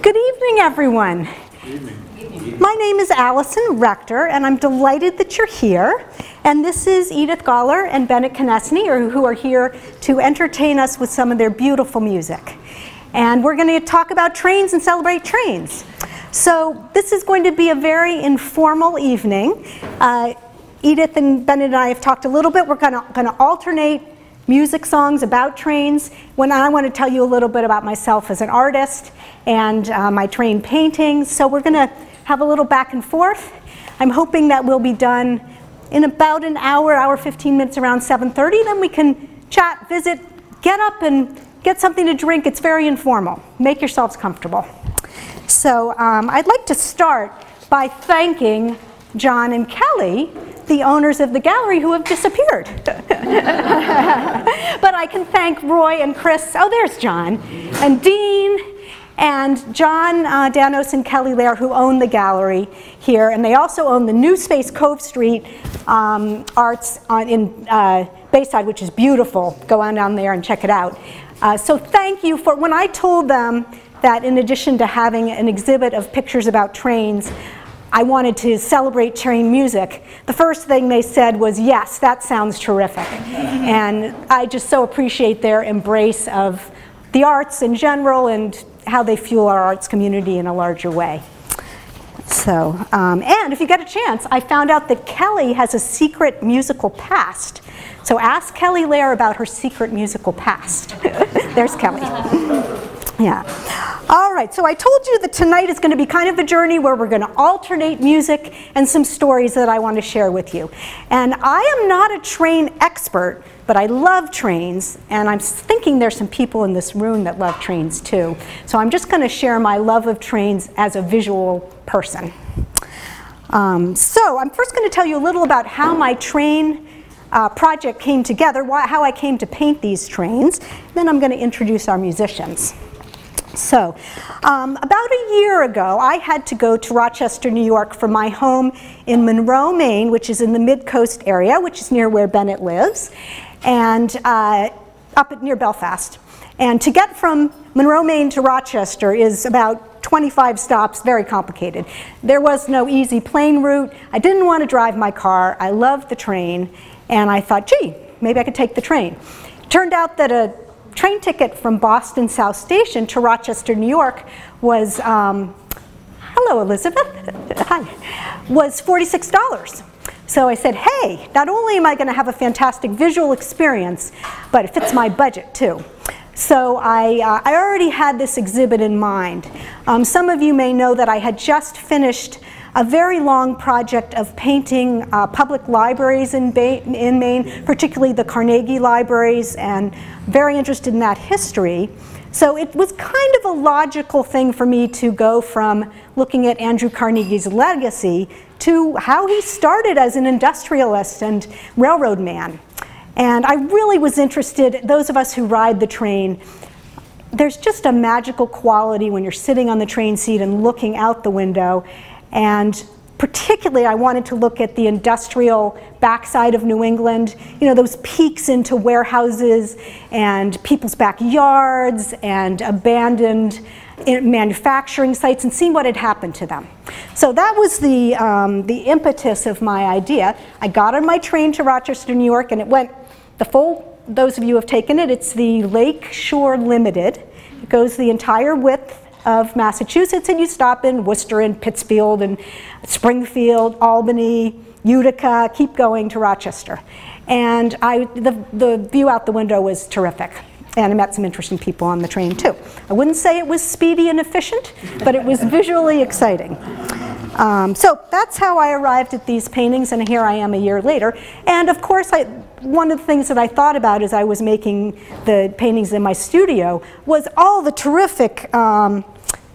Good evening, everyone. Good evening. My name is Alison Rector, and I'm delighted that you're here. And this is Edith, Gawler, and Bennett, Konesni, who are here to entertain us with some of their beautiful music. And we're going to talk about trains and celebrate trains. So this is going to be a very informal evening. Edith and Bennett and I have talked a little bit. We're going to alternate music songs about trains. When I want to tell you a little bit about myself as an artist and my train paintings. So we're going to have a little back and forth. I'm hoping that we'll be done in about an hour, 15 minutes, around 7:30. Then we can chat, visit, get up and get something to drink. It's very informal. Make yourselves comfortable. So I'd like to start by thanking John and Kelly, the owners of the gallery, who have disappeared. But I can thank Roy and Chris, oh there's John, and Dean, and John Danos and Kelly Lair, who own the gallery here, and they also own the new space Cove Street Arts in Bayside, which is beautiful. Go on down there and check it out. So thank you for, when I told them that in addition to having an exhibit of pictures about trains, I wanted to celebrate train music, the first thing they said was, yes, that sounds terrific. And I just so appreciate their embrace of the arts in general and how they fuel our arts community in a larger way. So, and if you get a chance, I found out that Kelly has a secret musical past. So ask Kelly Lair about her secret musical past. There's Kelly. Yeah. All right, so I told you that tonight is going to be kind of a journey where we're going to alternate music and some stories that I want to share with you. And I am not a train expert, but I love trains, and I'm thinking there's some people in this room that love trains too. So I'm just going to share my love of trains as a visual person. So I'm first going to tell you a little about how my train project came together, how I came to paint these trains. Then I'm going to introduce our musicians. So, about a year ago, I had to go to Rochester, New York for my home in Monroe, Maine, which is in the mid-coast area, which is near where Bennett lives, and near Belfast. And to get from Monroe, Maine to Rochester is about 25 stops, very complicated. There was no easy plane route. I didn't want to drive my car. I loved the train, and I thought, gee, maybe I could take the train. It turned out that a train ticket from Boston South Station to Rochester, New York was, hello Elizabeth, hi, was $46. So I said, hey, not only am I going to have a fantastic visual experience, but it fits my budget too. So I already had this exhibit in mind. Some of you may know that I had just finished a very long project of painting public libraries in Maine, particularly the Carnegie libraries, and very interested in that history. So it was kind of a logical thing for me to go from looking at Andrew Carnegie's legacy to how he started as an industrialist and railroad man. And I really was interested, those of us who ride the train, there's just a magical quality when you're sitting on the train seat and looking out the window. And particularly, I wanted to look at the industrial backside of New England, you know, those peeks into warehouses and people's backyards and abandoned manufacturing sites and seeing what had happened to them. So that was the impetus of my idea. I got on my train to Rochester, New York, and it went the full, those of you who have taken it, it's the Lake Shore Limited. It goes the entire width of Massachusetts, and you stop in Worcester and Pittsfield and Springfield, Albany, Utica, keep going to Rochester. And the view out the window was terrific. And I met some interesting people on the train too. I wouldn't say it was speedy and efficient, but it was visually exciting. So that's how I arrived at these paintings, and here I am a year later. And of course, one of the things that I thought about as I was making the paintings in my studio was all the terrific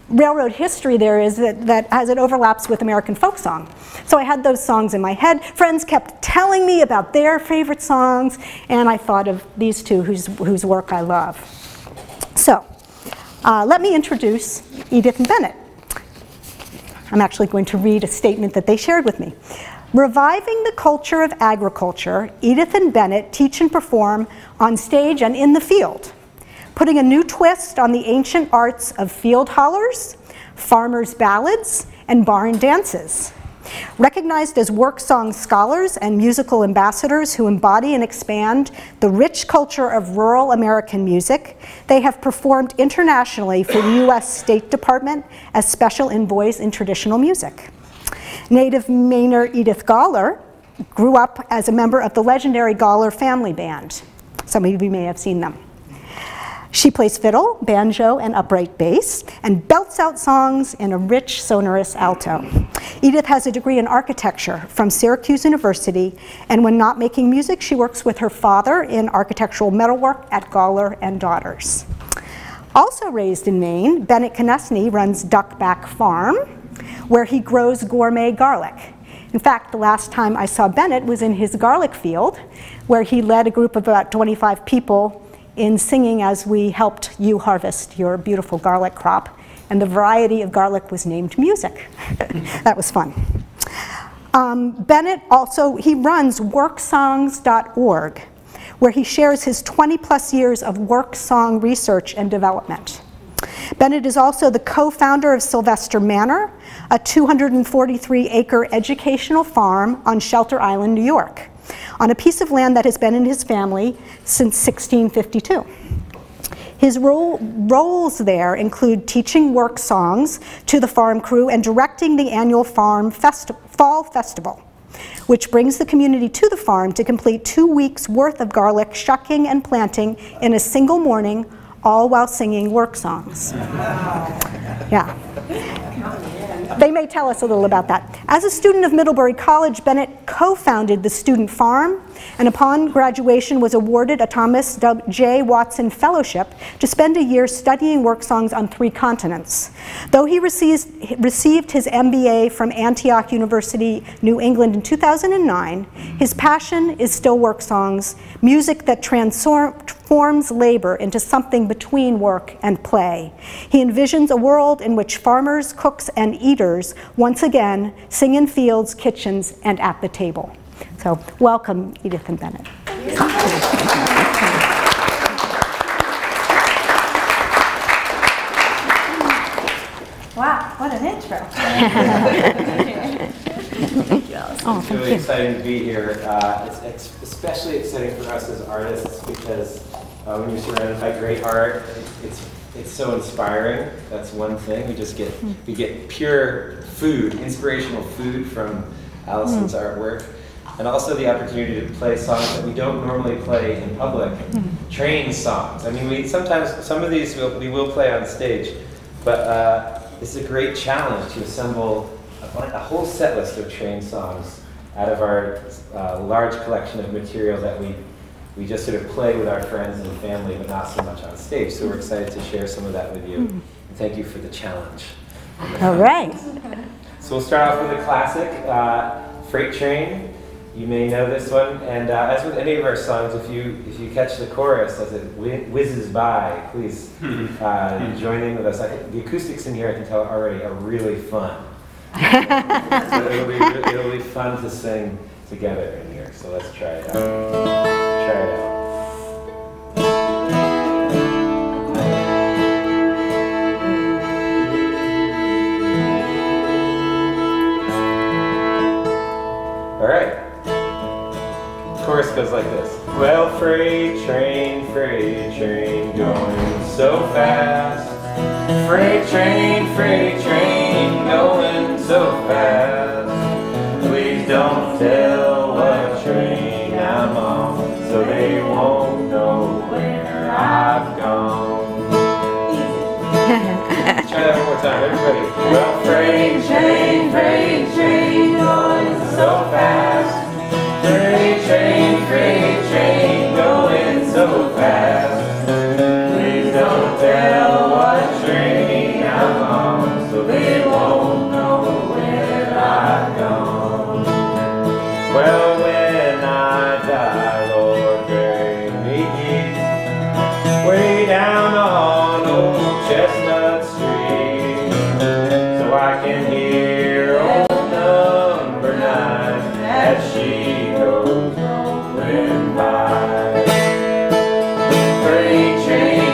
railroad history there is that as it overlaps with American folk song. So I had those songs in my head. Friends kept telling me about their favorite songs, and I thought of these two whose work I love. So let me introduce Edith and Bennett. I'm actually going to read a statement that they shared with me. Reviving the culture of agriculture, Edith and Bennett teach and perform on stage and in the field. putting a new twist on the ancient arts of field hollers, farmers' ballads, and barn dances. Recognized as work song scholars and musical ambassadors who embody and expand the rich culture of rural American music, they have performed internationally for the U.S. State Department as special envoys in traditional music. Native Mainer Edith Gawler grew up as a member of the legendary Gawler family band. Some of you may have seen them. She plays fiddle, banjo, and upright bass, and belts out songs in a rich, sonorous alto. Edith has a degree in architecture from Syracuse University, and when not making music, she works with her father in architectural metalwork at Gawler and Daughters. Also raised in Maine, Bennett Konesni runs Duckback Farm, where he grows gourmet garlic. In fact, the last time I saw Bennett was in his garlic field, where he led a group of about 25 people in singing as we helped you harvest your beautiful garlic crop. And the variety of garlic was named music. That was fun. Bennett also, he runs worksongs.org, where he shares his 20+ years of work song research and development. Bennett is also the co-founder of Sylvester Manor, a 243-acre educational farm on Shelter Island, New York, on a piece of land that has been in his family since 1652. His roles there include teaching work songs to the farm crew and directing the annual Fall Festival, which brings the community to the farm to complete 2 weeks' worth of garlic shucking and planting in a single morning, all while singing work songs. Yeah. They may tell us a little about that. As a student of Middlebury College, Bennett co-founded the Student Farm, and upon graduation was awarded a Thomas J. Watson Fellowship to spend a year studying work songs on 3 continents. Though he received his MBA from Antioch University, New England in 2009, his passion is still work songs, music that transforms labor into something between work and play. He envisions a world in which farmers, cooks, and eaters once again sing in fields, kitchens, and at the table. So welcome, Edith and Bennett. Wow, what an intro. Thank you, Alison. It's really exciting to be here. It's especially exciting for us as artists because when you're surrounded by great art, it's so inspiring. That's one thing. We get pure food, inspirational food from Alison's artwork. And also the opportunity to play songs that we don't normally play in public, train songs. I mean, sometimes some of these we will play on stage, but it's a great challenge to assemble a whole set list of train songs out of our large collection of material that we just sort of play with our friends and family, but not so much on stage. So we're excited to share some of that with you. And thank you for the challenge. All right. So we'll start off with a classic, Freight Train. You may know this one, and as with any of our songs, if you catch the chorus as it whizzes by, please join in with us. I think the acoustics in here, I can tell already, are really fun. So it'll be fun to sing together in here. So let's try it out. Try it out. All right. Chorus goes like this. Well, freight train going so fast. Freight train going so fast. Please don't tell what train I'm on, so they won't know where I've gone. Let's try that one more time, everybody. Well, freight train going so fast. Freight train going so fast. Please don't tell what train I'm on, so they won't know where I've gone. Well, when I die, Lord, bury me way down on Old Chestnut Street, so I can hear old number 9 as she goes rolling by. Freight train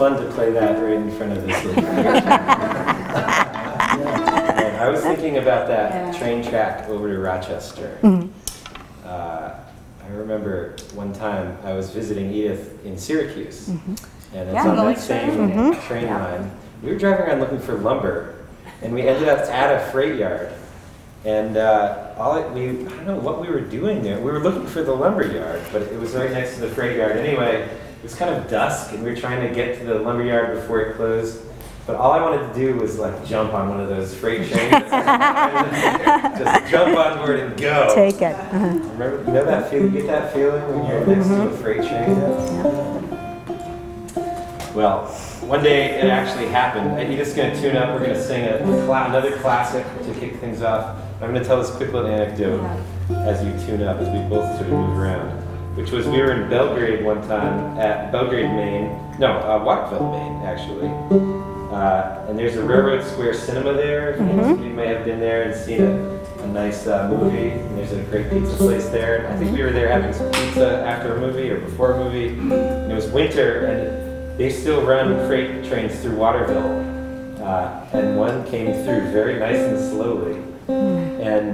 fun to play that right in front of this little And I was thinking about that train track over to Rochester. I remember one time I was visiting Edith in Syracuse, and it's on that same train line. We were driving around looking for lumber, and we ended up at a freight yard. And I don't know what we were doing there. We were looking for the lumber yard, but it was right next to the freight yard. Anyway, it was kind of dusk, and we were trying to get to the lumber yard before it closed. But all I wanted to do was like jump on one of those freight trains. Just jump on board and go. Take it. Remember, you know that feeling? You get that feeling when you're next to a freight train? Well, one day it actually happened. Edith's going to tune up. We're going to sing another classic to kick things off. I'm going to tell this quick little anecdote as you tune up, as we both sort of move around. Which was, we were in Belgrade one time, at Belgrade, Maine. No, Waterville, Maine, actually. And there's a Railroad Square Cinema there. You may have been there and seen a nice movie. And there's a great pizza place there. And I think we were there having some pizza after a movie or before a movie. And it was winter, and they still run freight trains through Waterville. And one came through very nice and slowly. And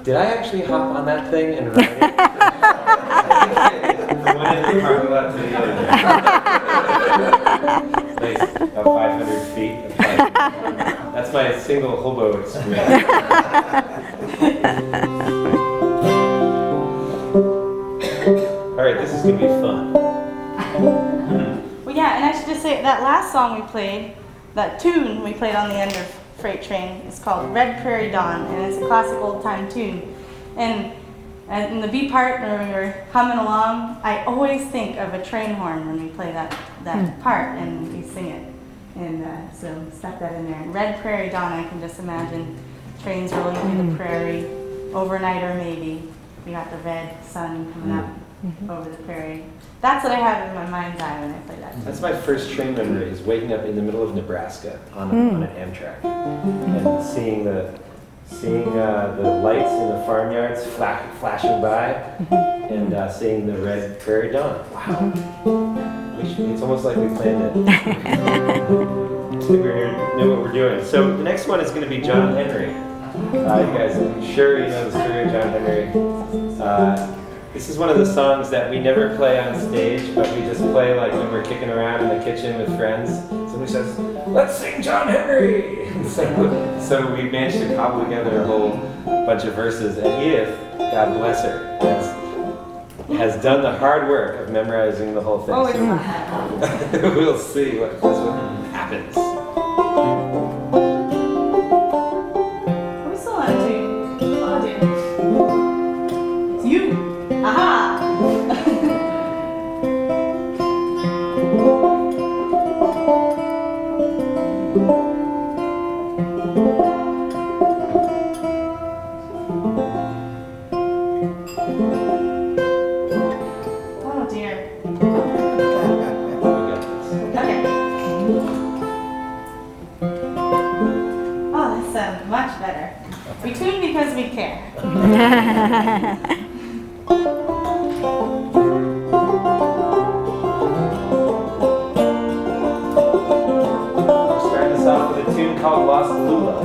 did I actually hop on that thing and ride it? From one end of the parking lot to the other. Nice, about 500 feet. That's my single hobo experience. All right, this is going to be fun. Well, yeah, and I should just say that last song we played, that tune we played on the end of Freight Train, is called Red Prairie Dawn, and it's a classic old-time tune. And in the B part, when we were humming along, I always think of a train horn when we play that part and we sing it. And so stuck that in there. And Red Prairie Dawn, I can just imagine trains rolling through the prairie, overnighter maybe. We got the red sun coming up over the prairie. That's what I have in my mind's eye when I play that. That's my first train memory, is waking up in the middle of Nebraska on an Amtrak and seeing the lights in the farmyards flashing by and seeing the Red Prairie Dawn. Wow. It's almost like we planned it. I think we know what we're doing. So the next one is going to be John Henry. You guys, I'm sure you know the story of John Henry. This is one of the songs that we never play on stage, but we just play like when we're kicking around in the kitchen with friends. Somebody says, "Let's sing John Henry!" So we managed to cobble together a whole bunch of verses, and Edith, God bless her, has done the hard work of memorizing the whole thing. Oh, it's not that. We'll see what happens. Are we still on tune? Oh, dear. It's you. Aha! Oh dear. Okay. Oh, that sounds much better. We tune because we care. Starting us off with a tune called Lost Lula.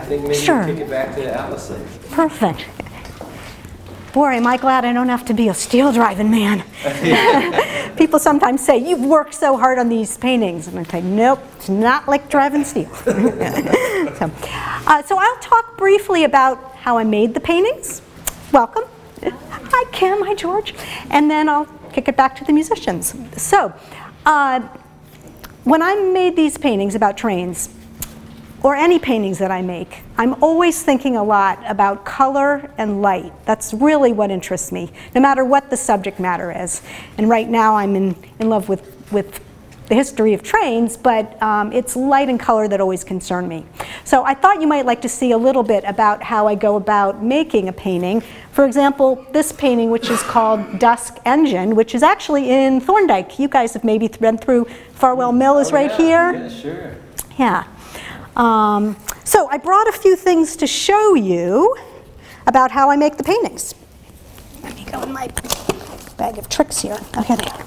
think maybe Sure. we'll kick it back to Alison. Perfect. Boy, am I glad I don't have to be a steel driving man. People sometimes say, you've worked so hard on these paintings. And I say, nope, it's not like driving steel. So I'll talk briefly about how I made the paintings. Welcome. Hi, Kim. Hi, George. And then I'll kick it back to the musicians. So when I made these paintings about trains, or any paintings that I make, I'm always thinking a lot about color and light. That's really what interests me, no matter what the subject matter is. And right now I'm in love with the history of trains, but it's light and color that always concern me. So I thought you might like to see a little bit about how I go about making a painting. For example, this painting, which is called Dusk Engine, which is actually in Thorndike. You guys have maybe been through Farwell Mill is right here. Yeah, sure. Yeah. So I brought a few things to show you about how I make the paintings. Let me go in my bag of tricks here. Oh, here they are.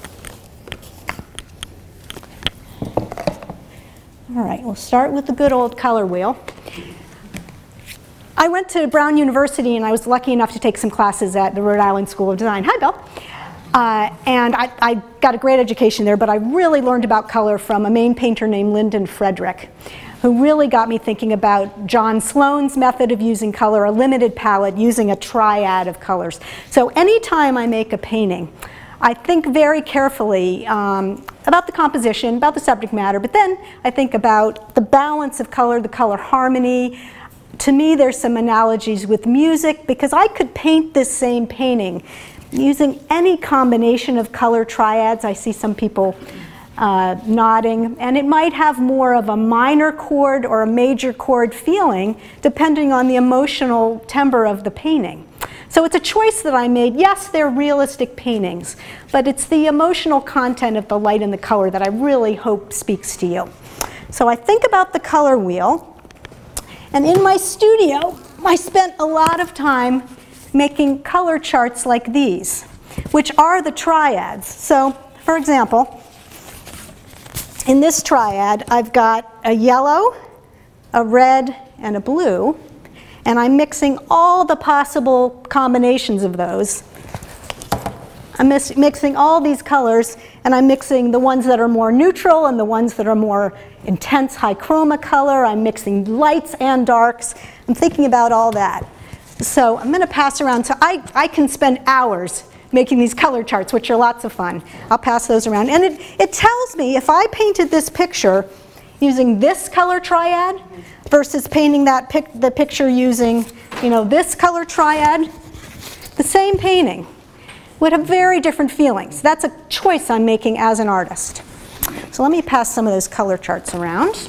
All right, we'll start with the good old color wheel. I went to Brown University and I was lucky enough to take some classes at the Rhode Island School of Design. Hi, Bill. And I got a great education there, but I really learned about color from a Maine painter named Lyndon Frederick, who really got me thinking about John Sloan's method of using color, a limited palette, using a triad of colors. So anytime I make a painting, I think very carefully about the composition, about the subject matter, but then I think about the balance of color, the color harmony. To me, there's some analogies with music, because I could paint this same painting using any combination of color triads. I see some people nodding, and it might have more of a minor chord or a major chord feeling depending on the emotional timbre of the painting. So it's a choice that I made. Yes, they're realistic paintings, but it's the emotional content of the light and the color that I really hope speaks to you. So I think about the color wheel, and in my studio I spent a lot of time making color charts like these, which are the triads. So for example, in this triad, I've got a yellow, a red, and a blue, and I'm mixing all the possible combinations of those. I'm mixing all these colors, and I'm mixing the ones that are more neutral and the ones that are more intense high chroma color. I'm mixing lights and darks. I'm thinking about all that. So I'm going to pass around. So I can spend hours making these color charts, which are lots of fun. I'll pass those around. And it tells me if I painted this picture using this color triad versus painting the picture using, this color triad, the same painting would have very different feelings. That's a choice I'm making as an artist. So let me pass some of those color charts around.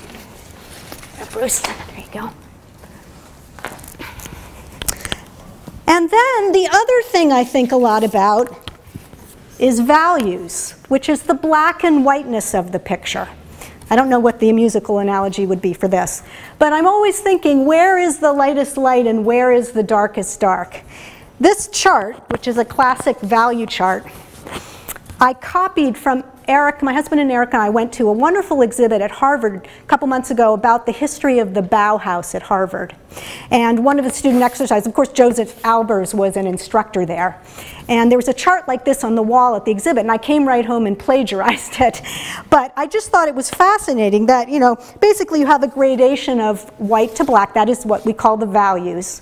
Bruce, there you go. And then the other thing I think a lot about is values, which is the black and whiteness of the picture. I don't know what the musical analogy would be for this, but I'm always thinking, where is the lightest light and where is the darkest dark? This chart, which is a classic value chart, I copied from Eric. My husband and Eric and I went to a wonderful exhibit at Harvard a couple months ago about the history of the Bauhaus at Harvard. And one of the student exercises, of course, Joseph Albers was an instructor there. And there was a chart like this on the wall at the exhibit, and I came right home and plagiarized it. But I just thought it was fascinating that, basically you have a gradation of white to black. That is what we call the values.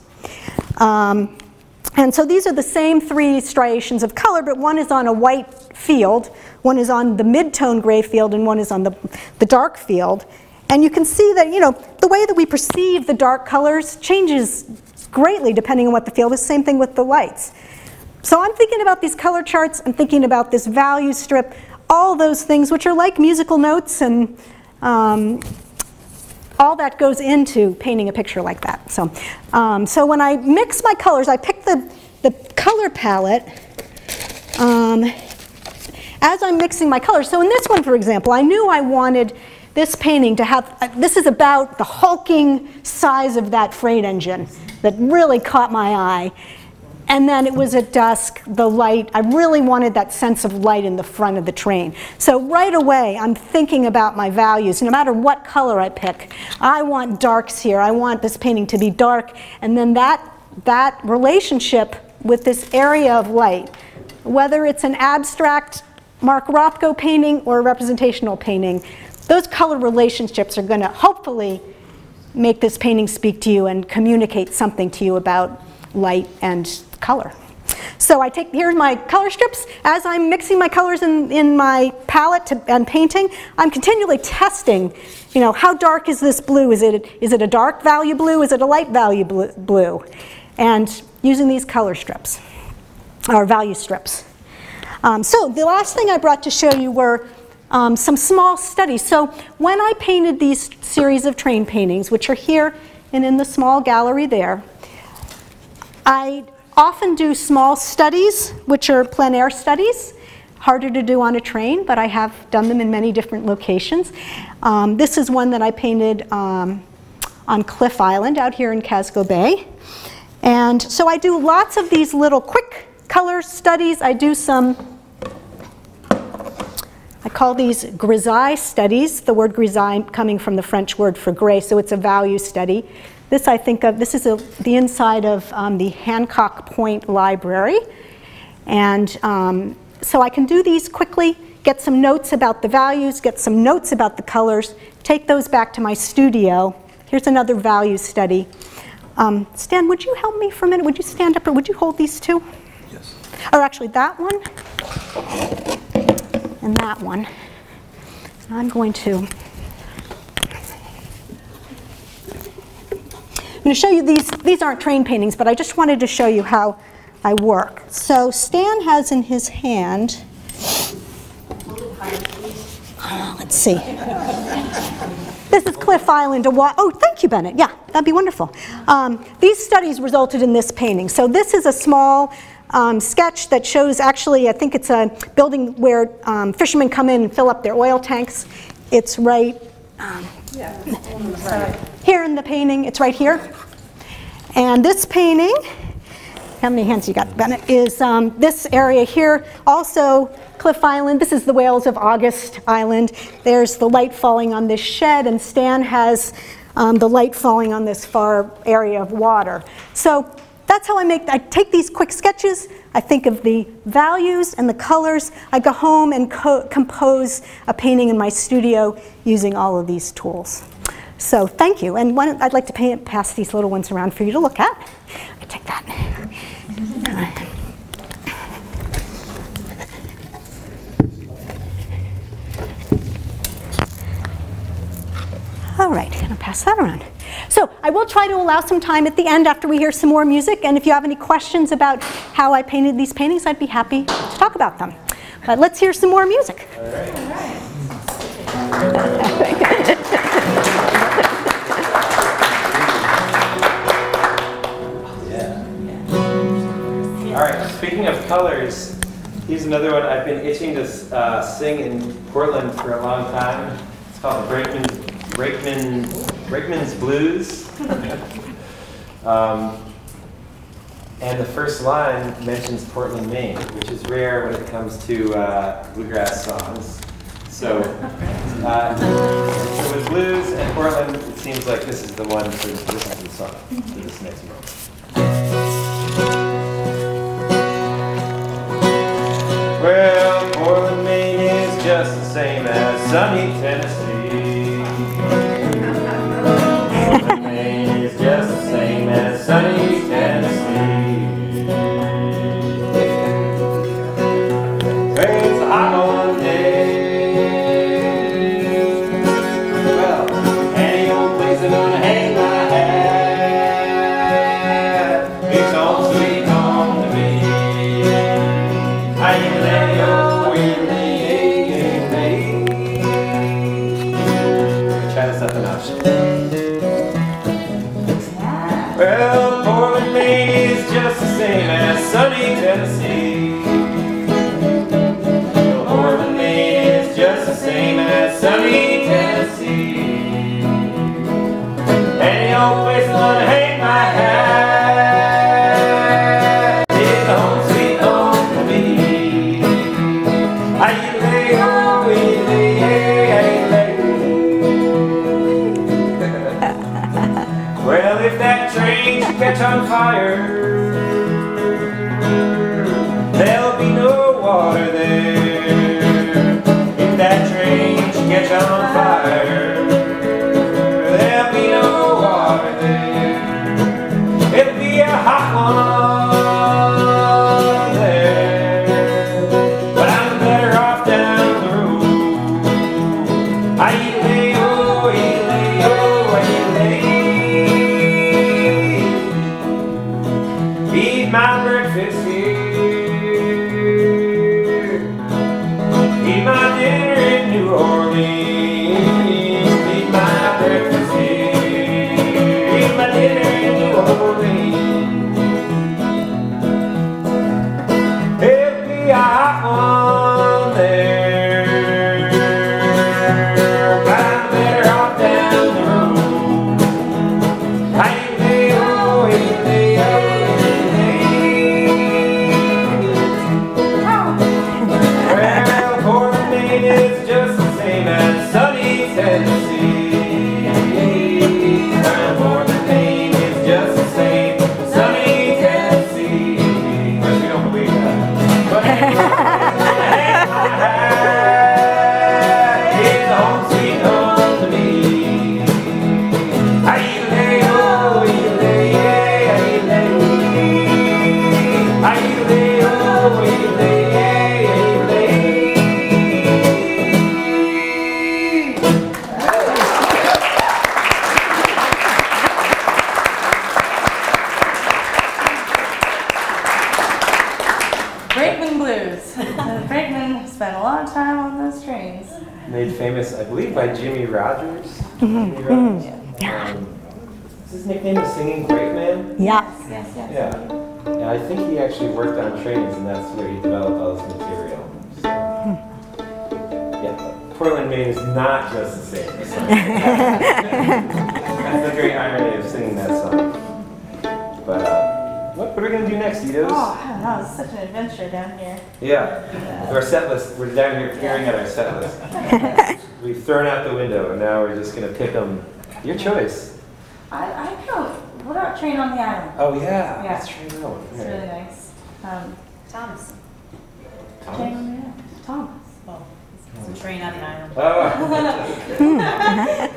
And so these are the same three striations of color, but one is on a white field, one is on the mid-tone gray field, and one is on the dark field. And you can see that, the way that we perceive the dark colors changes greatly depending on what the field is. Same thing with the lights. So I'm thinking about these color charts, I'm thinking about this value strip, all those things which are like musical notes, and all that goes into painting a picture like that. So, so when I mix my colors, I pick the color palette as I'm mixing my colors. So in this one, for example, I knew I wanted this painting to have, this is about the hulking size of that freight engine that really caught my eye. And then it was at dusk, the light, I really wanted that sense of light in the front of the train. So right away, I'm thinking about my values. No matter what color I pick, I want darks here. I want this painting to be dark. And then that relationship with this area of light, whether it's an abstract Mark Rothko painting or a representational painting, those color relationships are going to hopefully make this painting speak to you and communicate something to you about light and color. So I take, here's my color strips. As I'm mixing my colors in my palette and painting, I'm continually testing, you know, how dark is this blue? Is it a dark value blue? Is it a light value blue? And using these color strips, or value strips. So the last thing I brought to show you were some small studies. So when I painted these series of train paintings, which are here and in the small gallery there, I often do small studies, which are plein air studies. Harder to do on a train, but I have done them in many different locations. This is one that I painted on Cliff Island out here in Casco Bay. And so I do lots of these little quick color studies. I do some, I call these Grizz Eye Studies, the word Grizz Eye coming from the French word for gray, so it's a value study. This I think of, this is the inside of the Hancock Point Library. And so I can do these quickly, get some notes about the values, get some notes about the colors, take those back to my studio. Here's another value study. Stan, would you help me for a minute? Would you stand up or would you hold these two? Yes. Or actually that one and that one. I'm going to show you these aren't train paintings, but I just wanted to show you how I work. So Stan has in his hand, let's see. This is Cliff Island. Oh, thank you, Bennett. Yeah, that'd be wonderful. These studies resulted in this painting. So this is a small sketch that shows, actually, I think it's a building where fishermen come in and fill up their oil tanks. It's right here in the painting. It's right here. And this painting, how many hands you got, Bennett, is this area here. Also, Cliff Island. This is the Whales of August Island. There's the light falling on this shed, and Stan has the light falling on this far area of water. So that's how I take these quick sketches. I think of the values and the colors. I go home and compose a painting in my studio using all of these tools. So thank you. And I'd like to pass these little ones around for you to look at. I take that. All right, I'm going to pass that around. So I will try to allow some time at the end after we hear some more music. And if you have any questions about how I painted these paintings, I'd be happy to talk about them. But let's hear some more music. All right. All right, speaking of colors, here's another one I've been itching to sing in Portland for a long time. It's called Brakeman's Blues. And the first line mentions Portland, Maine, which is rare when it comes to bluegrass songs. So with blues and Portland, it seems like this is the one to listen to the song for this next moment. Well, Portland, Maine is just the same as sunny Tennessee. Portland, Maine is just the same as sunny Tennessee. It's a hot one day. Well, any old place I'm gonna hang my hat. It's all sweet home to me. I ain't let old try this up a notch. Well, Portland, Maine is just the same as sunny Tennessee. Well, Portland, Maine is just the same as sunny Tennessee. Any old place I wanna hang my hat. It's if that train should catch on fire, there'll be no water there. If that train should catch on fire, there'll be no water there. It'll be a hot one there, but I'm better off down the road. Aye-lay-oh, aye-lay-oh, aye-lay. Eat my breakfast here, eat my dinner in New Orleans, eat my breakfast here, eat my dinner in New Orleans. It'll be a hot one there, but I'm better off down the road. Aye-lay-oh, aye-lay-oh. Well, Portland, Maine is just the same as sunny Tennessee. Well, Portland, Maine is just the same as sunny Tennessee. Of course, we don't believe that. But my hat is home sweet home to me. Aye-lay-oh, aye-lay-ay, aye-lay. Aye-lay-oh, aye-lay-ay, aye-lay. Brakeman Blues. The brakeman spent a lot of time on those trains. Made famous, I believe, by Jimmy Rogers. Jimmy Rogers. Is his nickname the Singing Brakeman? Yeah. Yes, yes. Yeah. And I think he actually worked on trains, and that's where he developed all this material. So, yeah, Portland, Maine is not just the same. That's the great irony of singing that song. But what are we going to do next, Editos? Oh, I don't know. It's such an adventure down here. Yeah, our set list. We're down here peering at our set list. We've thrown out the window, and now we're just going to pick them. Your choice. I don't. What about Train on the Island? Oh yeah, Yeah. let's try that one. It's really nice. Thomas. Train on the Island. Thomas. Oh, it's a train on the island. Oh.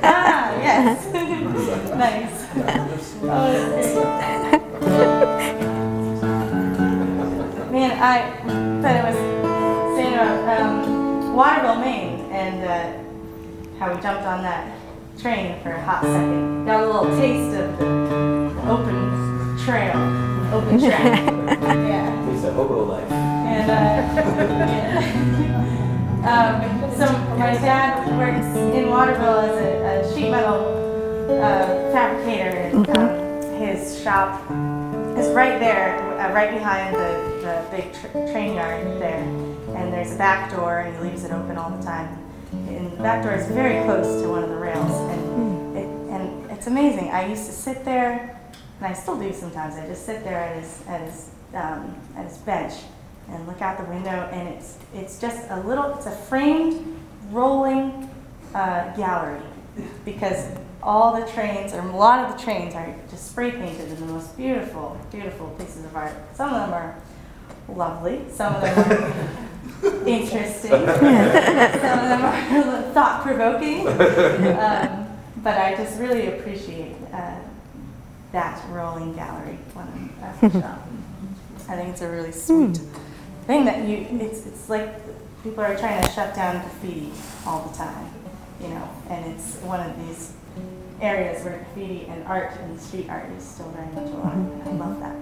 Ah, yes. Nice. Oh, it's great. Man, but I was saying about Waterville, Maine, and how we jumped on that train for a hot second. Got a little taste of the open trail, open track. Yeah. It's a hobo life. And so my dad works in Waterville as a sheet metal fabricator, and his shop is right there, right behind the big train yard there. And there's a back door, and he leaves it open all the time. And the back door is very close to one of the rails, and it's amazing. I used to sit there, and I still do sometimes. I just sit there at his bench and look out the window, and it's just it's a framed, rolling gallery, because all the trains, or a lot of the trains, are just spray painted in the most beautiful, beautiful pieces of art. Some of them are lovely. Some of them are interesting. Some of them are thought-provoking. But I just really appreciate that rolling gallery when I'm at the shop. I think it's a really sweet thing that it's like people are trying to shut down graffiti all the time, you know, and it's one of these areas where graffiti and art and street art is still very much alive, and I love that.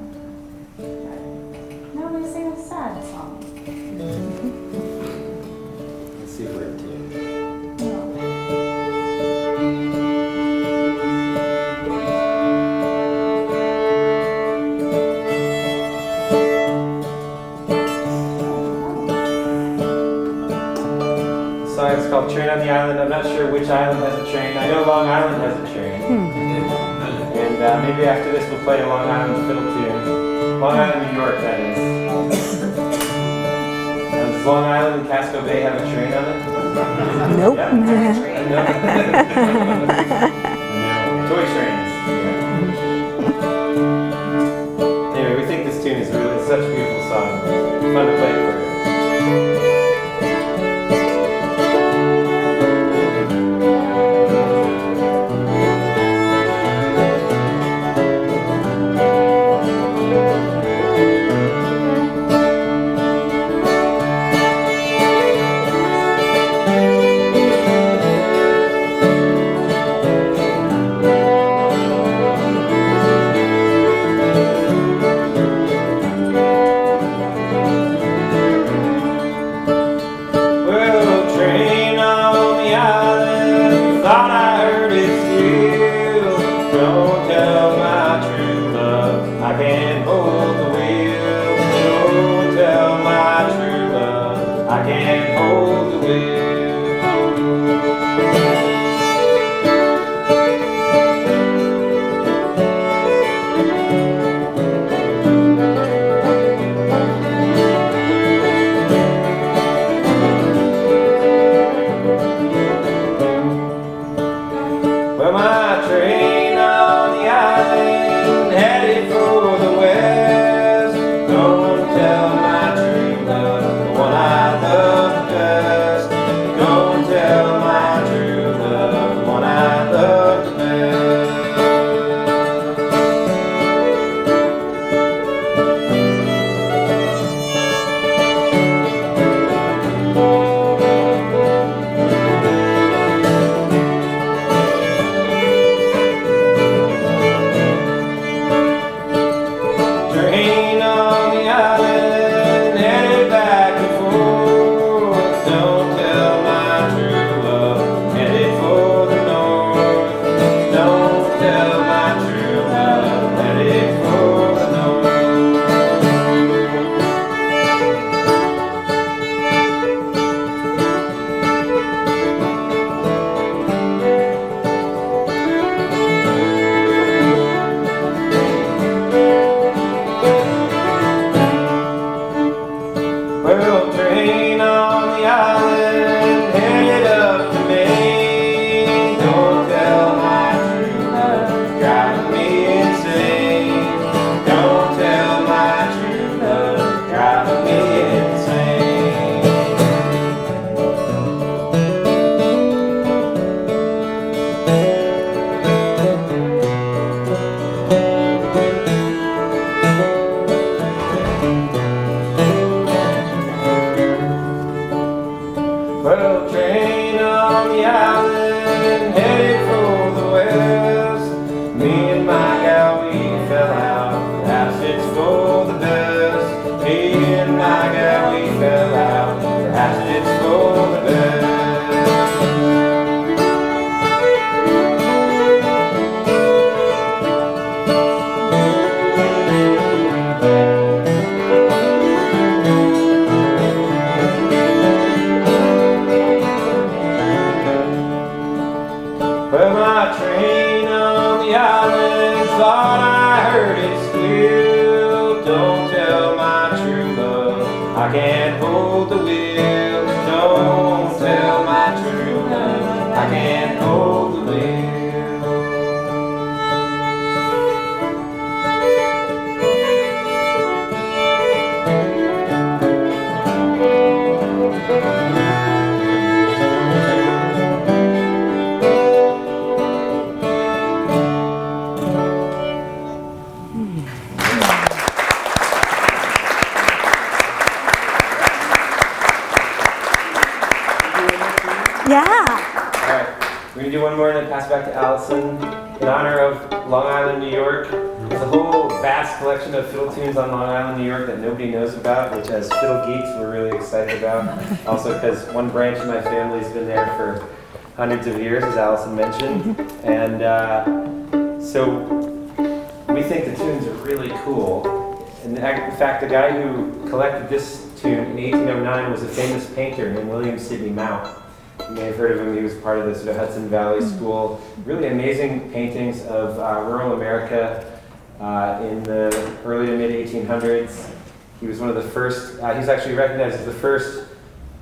Now I'm going to sing a sad song. Let's see if we're in tune. The song is called Train on the Island. I'm not sure which island has a train. I know Long Island has a train. And maybe after this we'll play a Long Island fiddle tune. Long Island, New York, that is. Does Long Island and Casco Bay have a train on it? Nope. Yeah? No. Toy trains. Yeah. we do one more and then pass back to Alison. In honor of Long Island, New York, there's a whole vast collection of fiddle tunes on Long Island, New York that nobody knows about, which as fiddle geeks we're really excited about. Also because one branch of my family's been there for hundreds of years, as Alison mentioned. And so we think the tunes are really cool. And in fact, the guy who collected this tune in 1809 was a famous painter named William Sidney Mount. You may have heard of him. He was part of the sort of Hudson Valley School. Really amazing paintings of rural America in the early to mid 1800s. He was one of the first, he's actually recognized as the first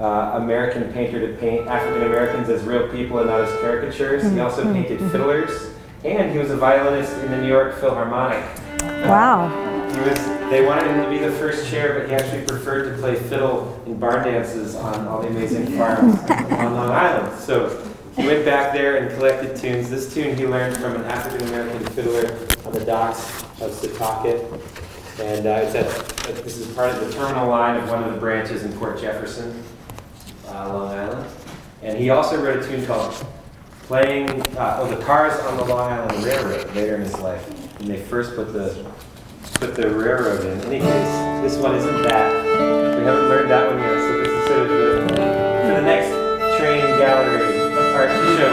American painter to paint African Americans as real people and not as caricatures. He also painted fiddlers, and he was a violinist in the New York Philharmonic. Wow. They wanted him to be the first chair, but he actually preferred to play fiddle in barn dances on all the amazing farms on Long Island. So he went back there and collected tunes. This tune he learned from an African American fiddler on the docks of Setauket. And this is part of the terminal line of one of the branches in Port Jefferson, Long Island. And he also wrote a tune called Playing the Cars on the Long Island Railroad later in his life. And they first put the railroad in. In any case, this one isn't that. We haven't learned that one yet, so this is sort of for the next train gallery art show.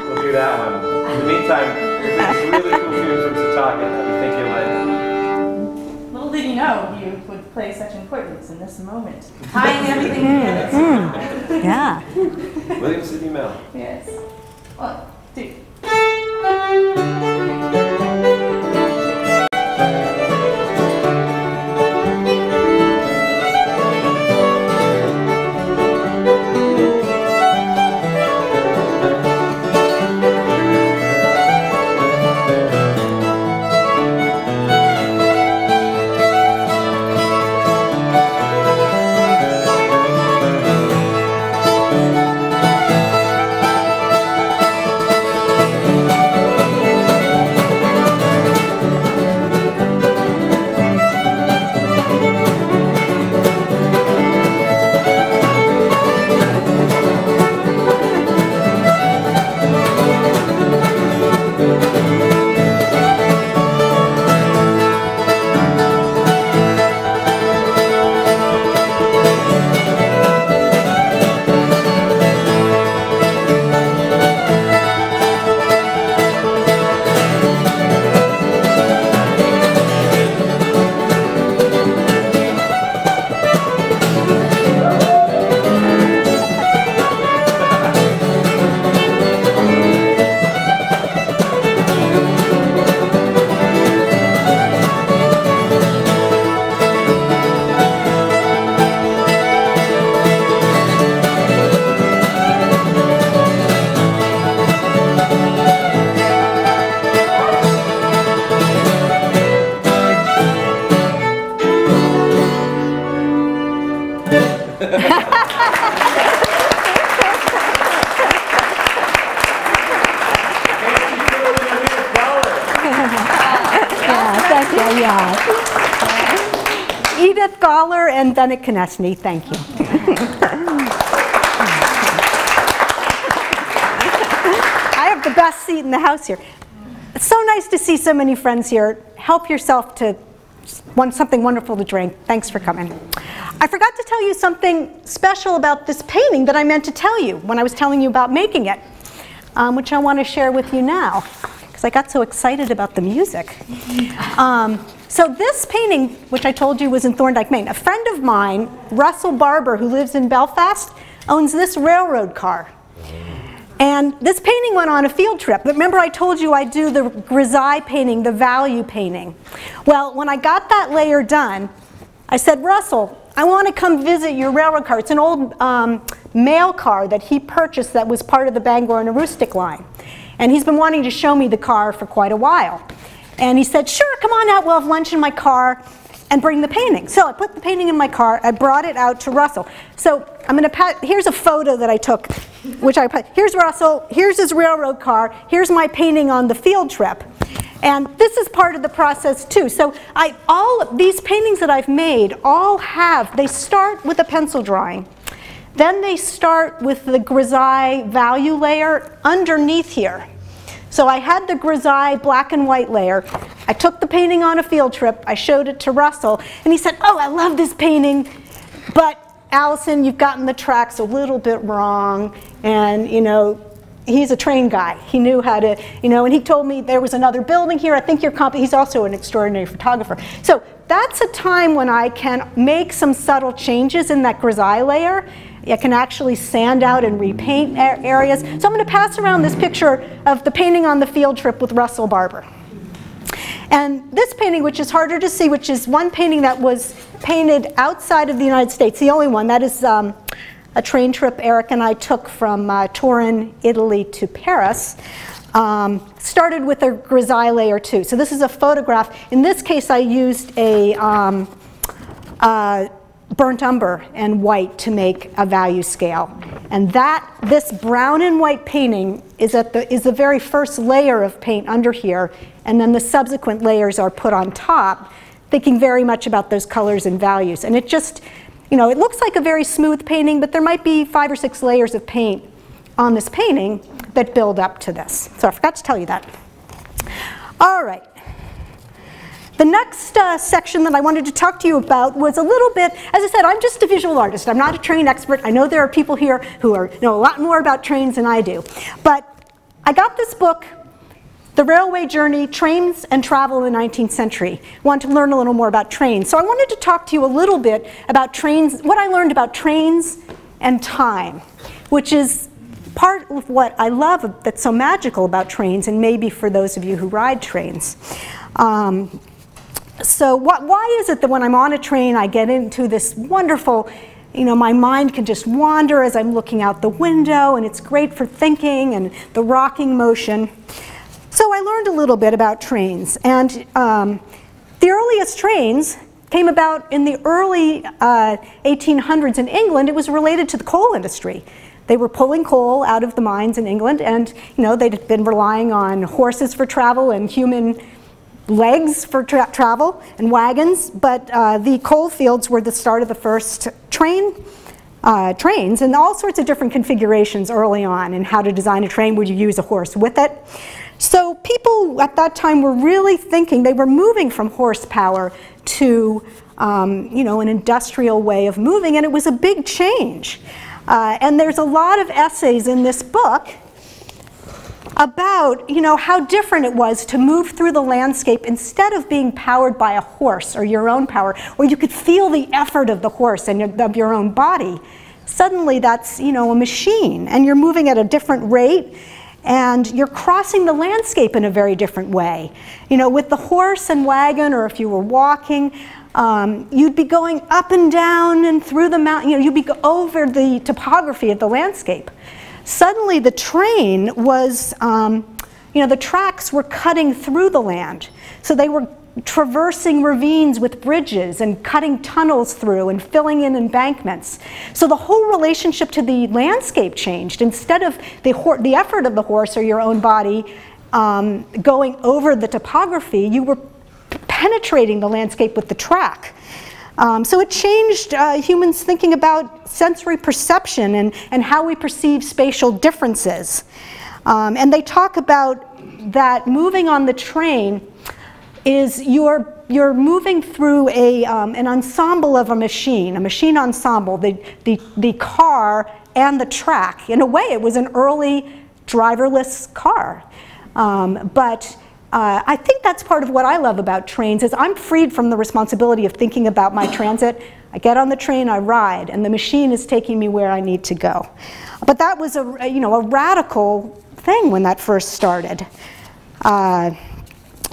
We'll do that one. In the meantime, there's a really cool tune from Setauket that we think you'll like. Little did you know you would play such importance in this moment. Tying everything together. Yeah. William Sidney Mount. Yes. 1, 2. Edith, Gawler, and Bennett, Konesni, thank you. I have the best seat in the house here. It's so nice to see so many friends here. Help yourself to something wonderful to drink. Thanks for coming. I forgot to tell you something special about this painting that I meant to tell you when I was telling you about making it, which I want to share with you now, because I got so excited about the music. So this painting, which I told you was in Thorndike, Maine, a friend of mine, Russell Barber, who lives in Belfast, owns this railroad car. And this painting went on a field trip. But remember I told you I do the Grizz Eye painting, the value painting. Well, when I got that layer done, I said, Russell, I want to come visit your railroad car. It's an old mail car that he purchased that was part of the Bangor and Aroostook line. And he's been wanting to show me the car for quite a while. And he said, sure, come on out, we'll have lunch in my car and bring the painting. So I put the painting in my car, I brought it out to Russell. So I'm going to here's a photo that I took, which I put, here's Russell, here's his railroad car, here's my painting on the field trip. And this is part of the process too. So all these paintings that I've made all they start with a pencil drawing. Then they start with the Grizz Eye value layer underneath here. So I had the Grizz Eye black and white layer. I took the painting on a field trip. I showed it to Russell, and he said, "Oh, I love this painting, but Alison, you've gotten the tracks a little bit wrong." And he's a train guy. He knew how to, and he told me there was another building here. I think he's also an extraordinary photographer. So that's a time when I can make some subtle changes in that Grizz Eye layer. I can actually sand out and repaint areas. So I'm going to pass around this picture of the painting on the field trip with Russell Barber. And this painting, which is harder to see, which is one painting that was painted outside of the United States, the only one, that is a train trip Eric and I took from Turin, Italy to Paris. Started with a Grizz Eye layer too. So this is a photograph. In this case, I used a burnt umber and white to make a value scale. And this brown and white painting is the very first layer of paint under here, and then the subsequent layers are put on top, thinking very much about those colors and values. And it just, it looks like a very smooth painting, but there might be 5 or 6 layers of paint on this painting that build up to this. So I forgot to tell you that. All right. The next section that I wanted to talk to you about was a little bit, as I said, I'm just a visual artist. I'm not a train expert. I know there are people here who know a lot more about trains than I do. But I got this book, The Railway Journey, Trains and Travel in the 19th Century. I wanted to learn a little more about trains. So I wanted to talk to you a little bit about trains, what I learned about trains and time, which is part of what I love that's so magical about trains, and maybe for those of you who ride trains. So why is it that when I'm on a train I get into this wonderful, my mind can just wander as I'm looking out the window, and it's great for thinking and the rocking motion. So I learned a little bit about trains, and the earliest trains came about in the early 1800s in England. It was related to the coal industry. They were pulling coal out of the mines in England, and they'd been relying on horses for travel and human legs for travel and wagons, but the coal fields were the start of the first trains, and all sorts of different configurations early on, and how to design a train. Would you use a horse with it? So people at that time were really thinking, they were moving from horsepower to an industrial way of moving, and it was a big change. And there's a lot of essays in this book about how different it was to move through the landscape instead of being powered by a horse or your own power, where you could feel the effort of the horse and of your own body. Suddenly that's a machine, and you're moving at a different rate, and you're crossing the landscape in a very different way. With the horse and wagon, or if you were walking, you'd be going up and down and through the mountain. You'd be over the topography of the landscape. Suddenly the train was, the tracks were cutting through the land. So they were traversing ravines with bridges and cutting tunnels through and filling in embankments. So the whole relationship to the landscape changed. Instead of the effort of the horse or your own body going over the topography, you were penetrating the landscape with the track. So it changed humans thinking about sensory perception and how we perceive spatial differences. And they talk about that moving on the train is you're moving through an ensemble of a machine ensemble, the car and the track. In a way, it was an early driverless car. I think that's part of what I love about trains, is I'm freed from the responsibility of thinking about my transit. I get on the train, I ride, and the machine is taking me where I need to go. But that was a radical thing when that first started.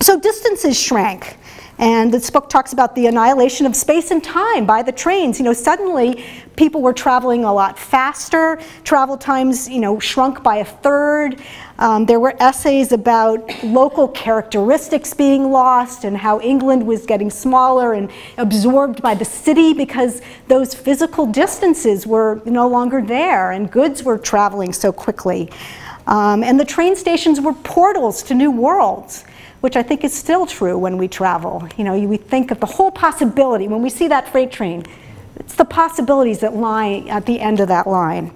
So distances shrank. And this book talks about the annihilation of space and time by the trains. Suddenly people were traveling a lot faster. Travel times, shrunk by 1/3. There were essays about local characteristics being lost and how England was getting smaller and absorbed by the city because those physical distances were no longer there and goods were traveling so quickly. And the train stations were portals to new worlds, which I think is still true when we travel. We think of the whole possibility. When we see that freight train, it's the possibilities that lie at the end of that line.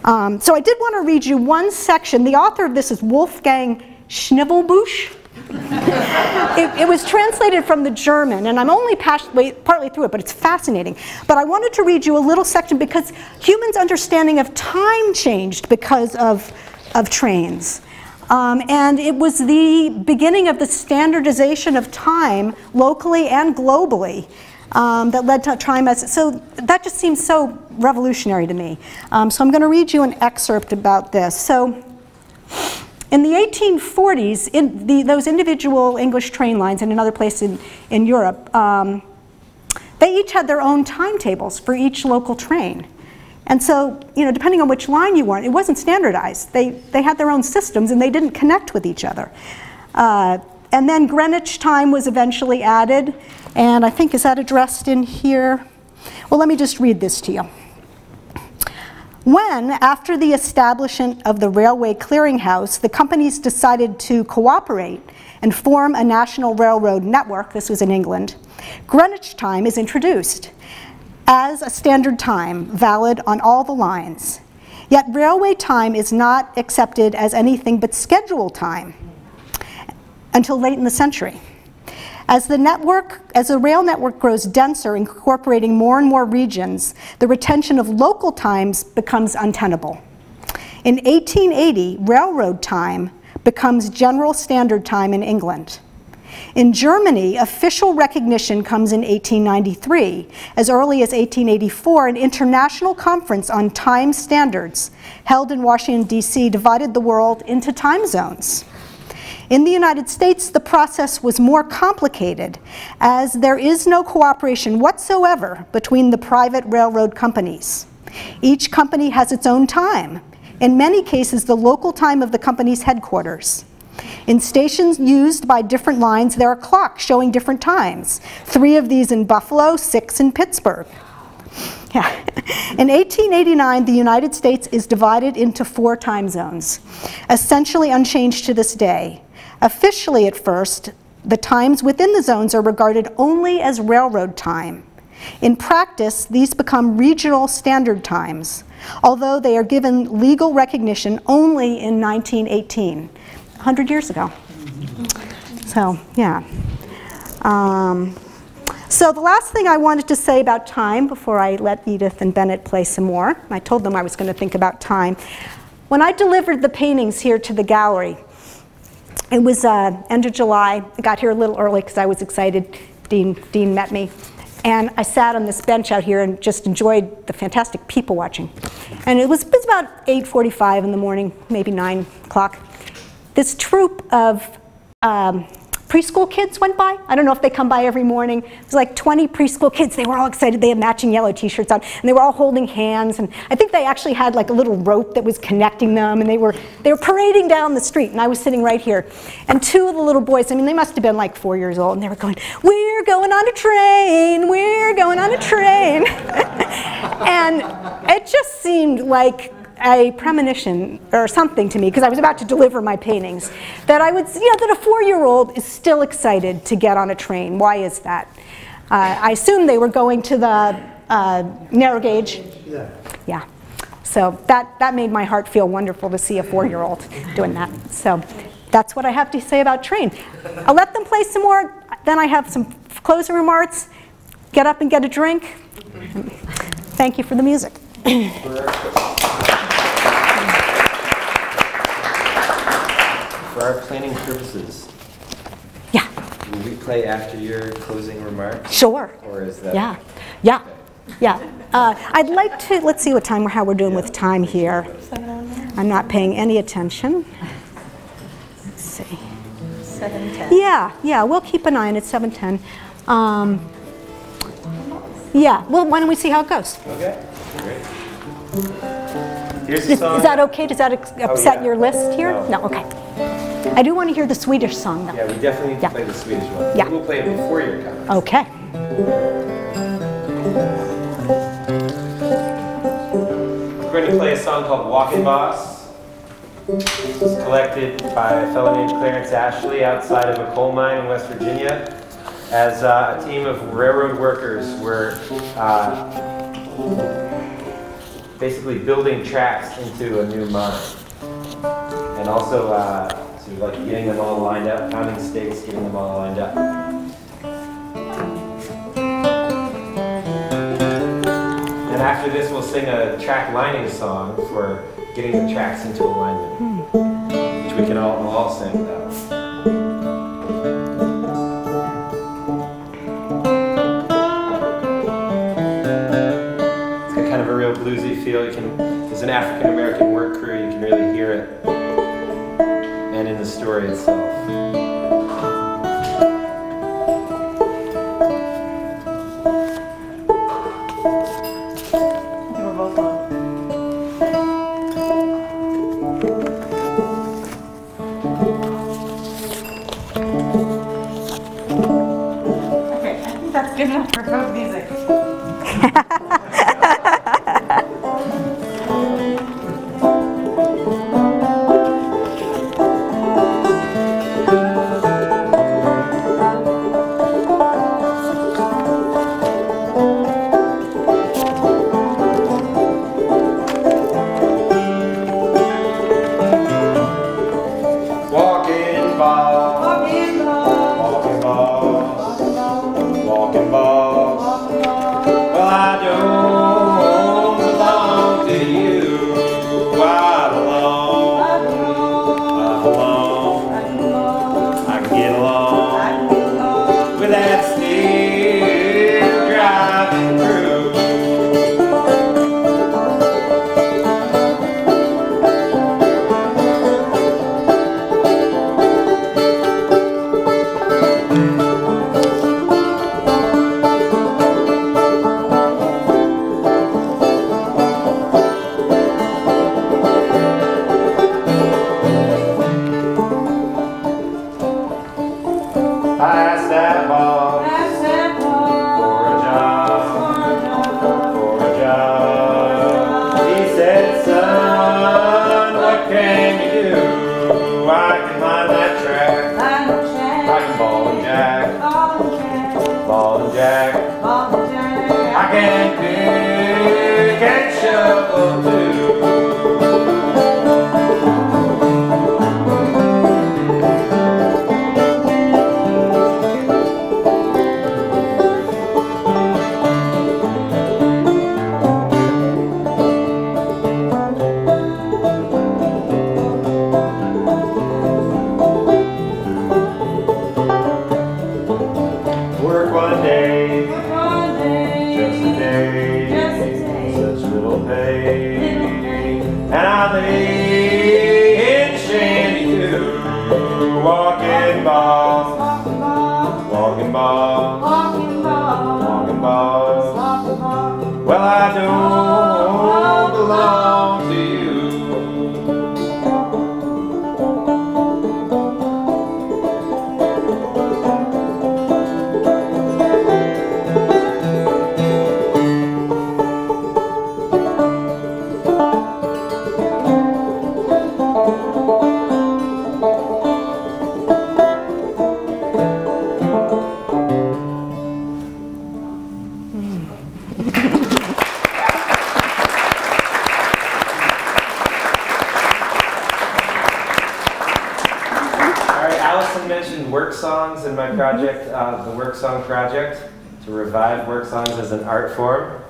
So I did want to read you one section. The author of this is Wolfgang Schnivelbusch. It was translated from the German, and I'm only partly through it, but it's fascinating. But I wanted to read you a little section because humans' understanding of time changed because of trains. And it was the beginning of the standardization of time locally and globally that led to time as, so that just seems so revolutionary to me. So I'm going to read you an excerpt about this. So in the 1840s, those individual English train lines and another place in Europe, they each had their own timetables for each local train. And so, you know, depending on which line you were on, it wasn't standardized. They had their own systems and they didn't connect with each other. And then Greenwich time was eventually added, and I think, is that addressed in here? Well, let me just read this to you. When, after the establishment of the Railway Clearinghouse, the companies decided to cooperate and form a national railroad network, this was in England, Greenwich time is introduced as a standard time valid on all the lines. Yet railway time is not accepted as anything but schedule time until late in the century. As the rail network grows denser, incorporating more and more regions, the retention of local times becomes untenable. In 1880, railroad time becomes general standard time in England. In Germany, official recognition comes in 1893. As early as 1884, an international conference on time standards held in Washington, D.C. divided the world into time zones. In the United States, the process was more complicated, as there is no cooperation whatsoever between the private railroad companies. Each company has its own time, in many cases the local time of the company's headquarters. In stations used by different lines, there are clocks showing different times. 3 of these in Buffalo, 6 in Pittsburgh. Yeah. In 1889, the United States is divided into 4 time zones, essentially unchanged to this day. Officially at first, the times within the zones are regarded only as railroad time. In practice, these become regional standard times, although they are given legal recognition only in 1918, 100 years ago. So, yeah. So the last thing I wanted to say about time before I let Edith and Bennett play some more, I told them I was going to think about time. When I delivered the paintings here to the gallery, it was end of July. I got here a little early because I was excited. Dean met me. And I sat on this bench out here and just enjoyed the fantastic people watching. And it was about 8:45 in the morning, maybe 9 o'clock. This troop of preschool kids went by. I don't know if they come by every morning. It was like 20 preschool kids. They were all excited. They had matching yellow t-shirts on, and they were all holding hands. And I think they actually had like a little rope that was connecting them, and they were parading down the street, and I was sitting right here. And 2 of the little boys, I mean, they must have been like 4 years old, and they were going, "We're going on a train, we're going on a train." And it just seemed like a premonition or something to me, because I was about to deliver my paintings, that I would, that a 4-year-old is still excited to get on a train. Why is that? I assume they were going to the narrow gauge. Yeah. So that made my heart feel wonderful to see a 4-year-old doing that. So that's what I have to say about train. I'll let them play some more. Then I have some closing remarks. Get up and get a drink. Thank you for the music. For our planning purposes, yeah. Will we play after your closing remarks? Sure. Or is that? Yeah. Yeah. Yeah. I'd like to, let's see how we're doing with time here. I'm not paying any attention. Let's see. 7:10. Yeah, we'll keep an eye on it, 7:10. Yeah, well, why don't we see how it goes? Okay, great. Here's the song. Is that okay? Does that upset your list here? No. Okay. I do want to hear the Swedish song, though. Yeah, we definitely need to play the Swedish one. Yeah. We'll play it before your comments. Okay. We're going to play a song called Walkin' Boss. This was collected by a fellow named Clarence Ashley outside of a coal mine in West Virginia, as a team of railroad workers were basically building tracks into a new mine. And also sort of like getting them all lined up, pounding stakes, getting them all lined up. And after this, we'll sing a track lining song for getting the tracks into alignment, which we can all sing that one. It's got kind of a real bluesy feel. You can, as an African American work crew, you can really hear it, and in the story itself. Good enough for folk music. In my project, the Work Song Project, to revive work songs as an art form,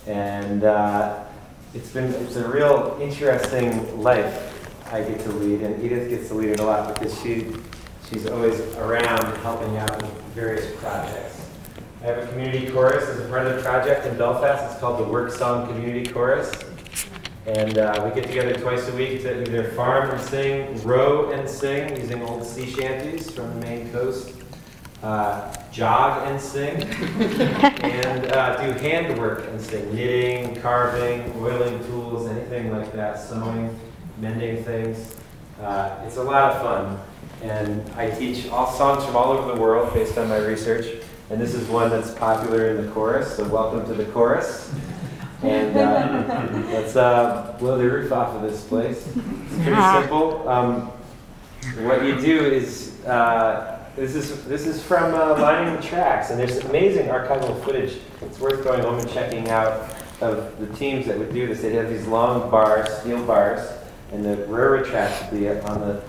and it's a real interesting life I get to lead, and Edith gets to lead it a lot because she's always around helping out with various projects. I have a community chorus as a part of the project in Belfast. It's called the Work Song Community Chorus. And we get together twice a week to either farm and sing, row and sing using old sea shanties from the Maine coast, jog and sing, and do handwork and sing, knitting, carving, oiling tools, anything like that, sewing, mending things. It's a lot of fun. And I teach all songs from all over the world based on my research. And this is one that's popular in the chorus, so welcome to the chorus. And let's blow the roof off of this place. It's pretty simple. What you do is, This is from lining the tracks, and there's amazing archival footage. It's worth going home and checking out of the teams that would do this. They'd have these long bars, steel bars, and the railroad tracks would be on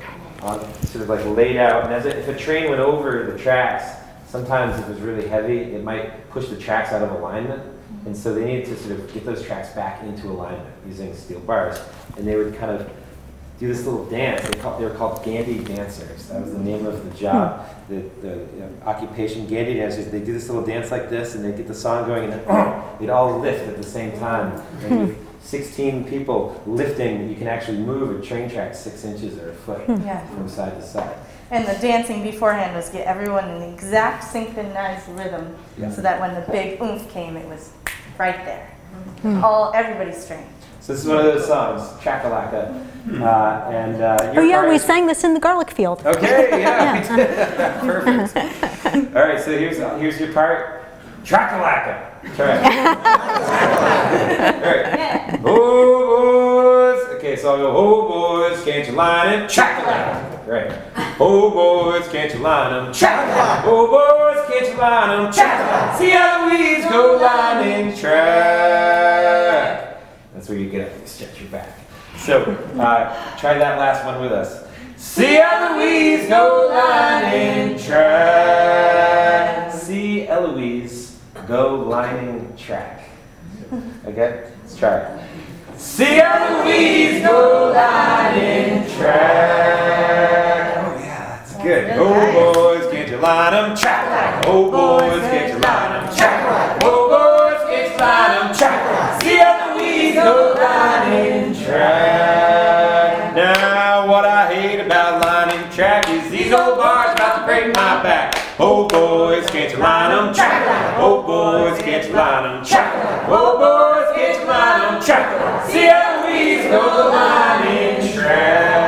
sort of like laid out. And if a train went over the tracks, sometimes if it was really heavy, it might push the tracks out of alignment. And so they needed to sort of get those tracks back into alignment using steel bars. And they would kind of do this little dance. They were called Gandy dancers. That was the name of the job, the occupation, Gandy dancers. They do this little dance like this, and they get the song going, and then they'd all lift at the same time. And with 16 people lifting, you can actually move a train track 6 inches or a foot from side to side. And the dancing beforehand was get everyone in the exact synchronized rhythm, so that when the big oomph came, it was right there. Everybody's trained. So this is one of those songs, Chakalaka. Oh yeah, we sang this in the garlic field. Okay, yeah. Perfect. All right, so here's your part. Chakalaka. Try it. All right. Oh boys. Okay, so I'll go. Oh boys, can't you line it? Chakalaka. Right. Oh boys, can't you line them? Chakalaka. Oh boys, can't you line them? Chakalaka. See how the weeds go lining track. That's where you get up and stretch your back. So try that last one with us. See Eloise go lining track. See Eloise go lining track. Okay, let's try it. See Eloise go lining track. Oh yeah, that's good. Oh boys, can't you line them? Track. Oh boys, can't you line them? Track. Oh boys, can't you line them? Track. See Eloise go lining track. Now what I hate about lining track is these old bars about to break my back. Oh boys, can't you line them? Track. Oh boys, can't you line them? Track. Oh boys, can't you line them? Track. See Eloise go lining track.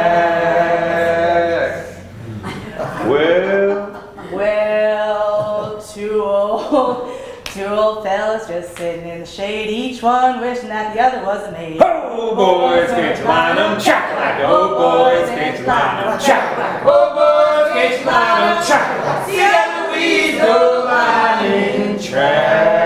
Well, two old fellas just sitting in the shade, each one wishing that the other was a maid. Oh boys, can't you line them? Chakalaka. Oh boys, can't you line them? Chakalaka. Oh boys, can't you line them? Chakalaka. See Eloise go lining track.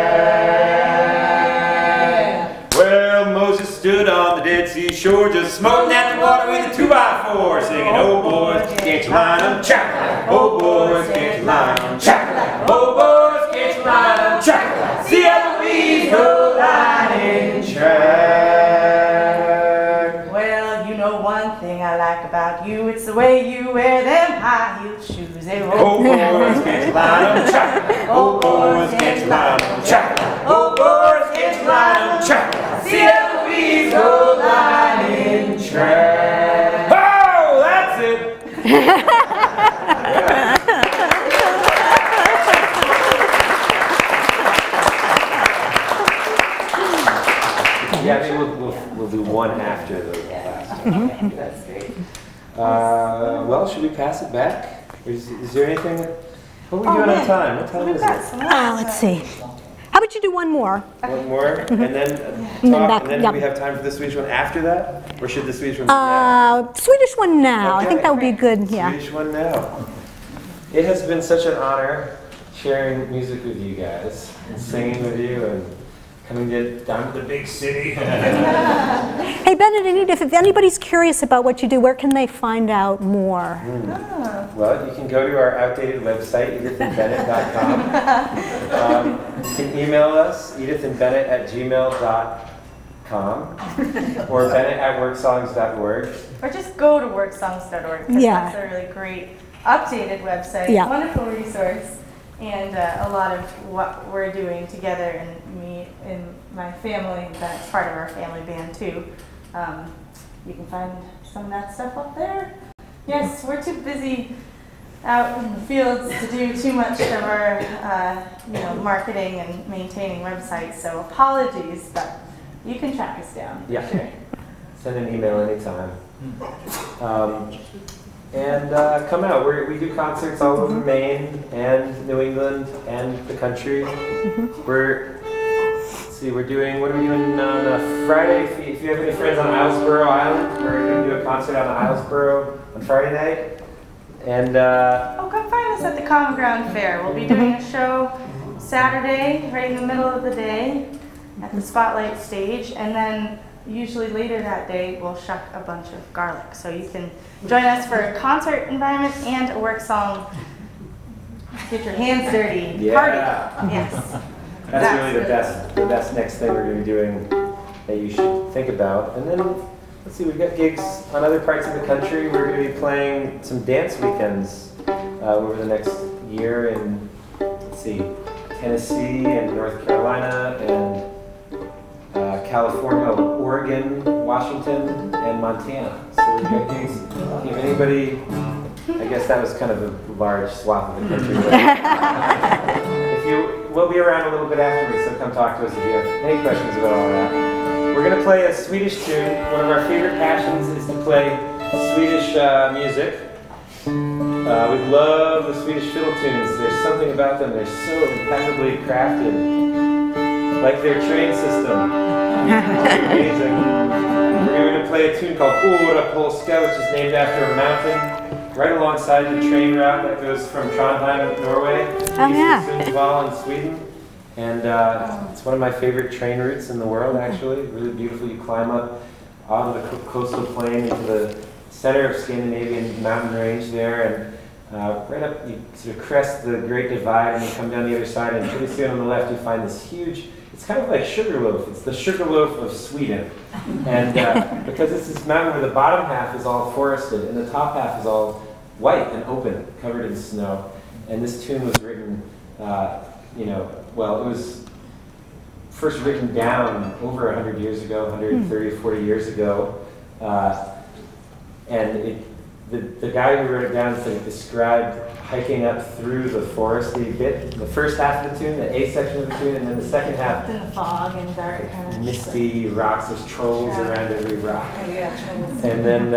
Well, Moses stood on the Dead Sea shore, just smoking at the water with a 2x4, singing, oh boys, can't you line them? Chakalaka. Oh boys, can't you line them? Chakalaka. Oh boys, can't you line them? Chakalaka. See Eloise go lining track. Well, you know one thing I like about you, it's the way you wear them high-heeled shoes. They roll. Oh boys, can't you line them? Chakalaka. Oh boys, can't you line them? Chakalaka. Oh boys, can't you line them? Chakalaka. See Eloise go lining track. Oh, that's it. Yeah, I think we'll do one after the last one. That's great. Well, should we pass it back? Is there anything? What are we doing on time? What time is it? Let's see. How about you do one more? One more, and then talk, and then do we have time for the Swedish one after that? Or should the Swedish one be now? Swedish one now. Okay. I think that would be good, yeah. Swedish one now. It has been such an honor sharing music with you guys, and singing with you, and coming down to the big city. Hey, Bennett and Edith, if anybody's curious about what you do, where can they find out more? Well, you can go to our outdated website, edithandbennett.com. You can email us, edithandbennett@gmail.com, or bennett@worksongs.org. Or just go to worksongs.org, because that's a really great updated website, wonderful resource, and a lot of what we're doing together, and me and my family, that's part of our family band too. You can find some of that stuff up there. Yes, we're too busy out in the fields to do too much of our marketing and maintaining websites, so apologies, but you can track us down. Yeah. Sure. Send an email anytime. And come out. We do concerts all over Maine and New England and the country. We're doing, what are we doing on Friday? If you have any friends on Islesboro Island, we're going to do a concert on Islesboro on Friday night. And come find us at the Common Ground Fair. We'll be doing a show Saturday, right in the middle of the day, at the Spotlight stage, and then usually later that day we'll shuck a bunch of garlic. So you can join us for a concert environment and a work song. Get your hands dirty. Yeah. Party. Yes. That's really the best next thing we're going to be doing that you should think about. And then, let's see, we've got gigs on other parts of the country. We're going to be playing some dance weekends over the next year in, let's see, Tennessee and North Carolina and California, Oregon, Washington, and Montana. So we've got gigs. If anybody, I guess that was kind of a large swath of the country. We'll be around a little bit afterwards, so come talk to us if you have any questions about all that. We're going to play a Swedish tune. One of our favorite passions is to play Swedish music. We love the Swedish fiddle tunes. There's something about them. They're so impeccably crafted. Like their train system. Amazing. We're going to play a tune called Ora Polska, which is named after a mountain right alongside the train route that goes from Trondheim, Norway, east to Sundsvall in Sweden. And it's one of my favorite train routes in the world, actually. Really beautiful. You climb up out of the coastal plain into the center of Scandinavian mountain range there, and right up, you sort of crest the Great Divide, and you come down the other side, and pretty soon on the left you find this huge, it's kind of like Sugarloaf. It's the Sugarloaf of Sweden. And because it's this mountain where the bottom half is all forested, and the top half is all white and open, covered in snow. And this tune was written, well, it was first written down over 100 years ago, 130 or 40 years ago. And the guy who wrote it down said it described hiking up through the foresty bit, the first half of the tune, the A section of the tune, and then the second half. In the fog and dark kind of Misty rocks, there's trolls around every rock. Yeah. And then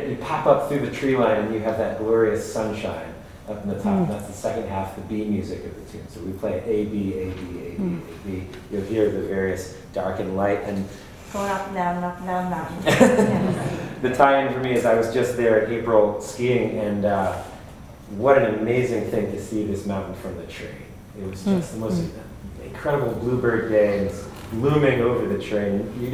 you pop up through the tree line and you have that glorious sunshine up in the top. That's the second half, the B music of the tune. So we play A, B, A, B, A, B, A, B. You'll hear the various dark and light. And going up and down, up and down, down. the tie-in for me is I was just there in April skiing, and what an amazing thing to see this mountain from the train. It was just the most incredible bluebird day, and it's looming over the train. You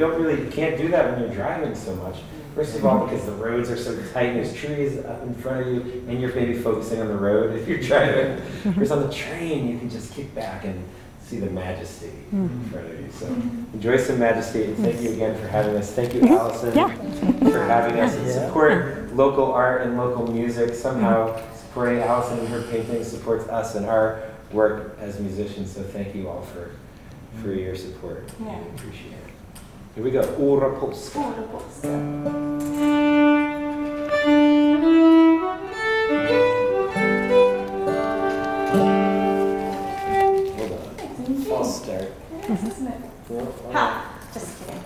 can't do that when you're driving so much. First of all, because the roads are so tight, and there's trees up in front of you, and you're maybe focusing on the road if you're driving. Whereas on the train, you can just kick back and see the majesty in front of you. So enjoy some majesty, and thank you again for having us. Thank you, Alison, for having us, and support local art and local music. Somehow supporting Alison and her painting supports us and our work as musicians. So thank you all for your support. Yeah. I appreciate it. Here we go. Ora Polska. Ora Polska. False start. Isn't it? Ha! Just kidding.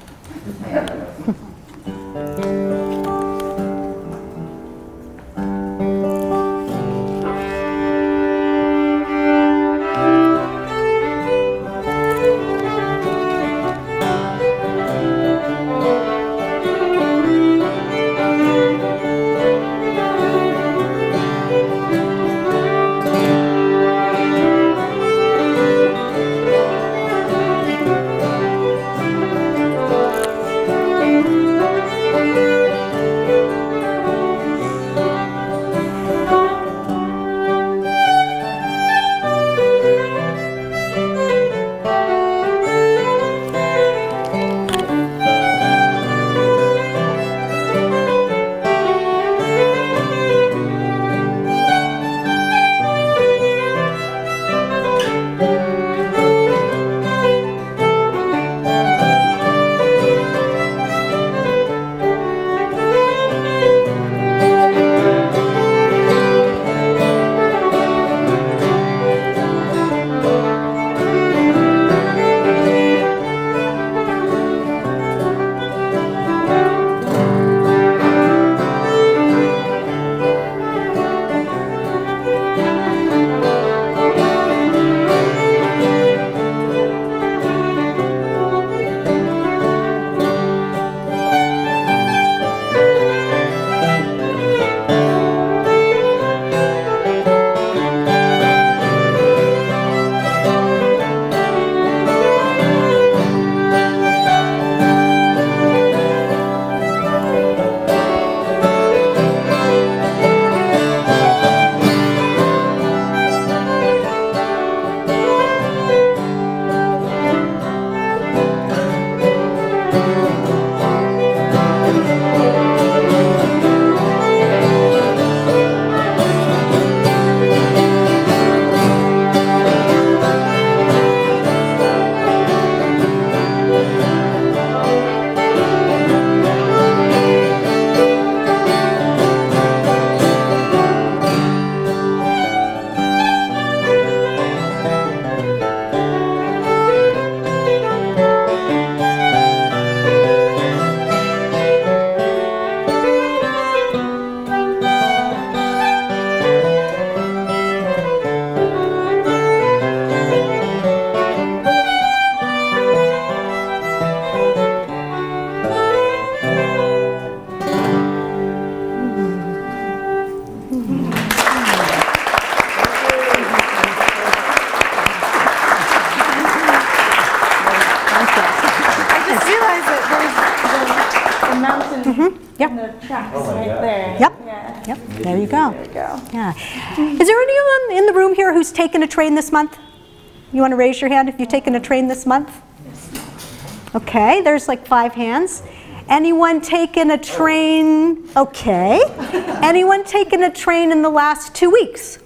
mountain Yep. and the tracks Oh my right God. there. Yep. Yeah. Yep, there you go. There you go. Yeah. Is there anyone in the room here who's taken a train this month? You want to raise your hand if you've taken a train this month? Okay, there's like 5 hands. Anyone taken a train? Okay. Anyone taken a train in the last 2 weeks?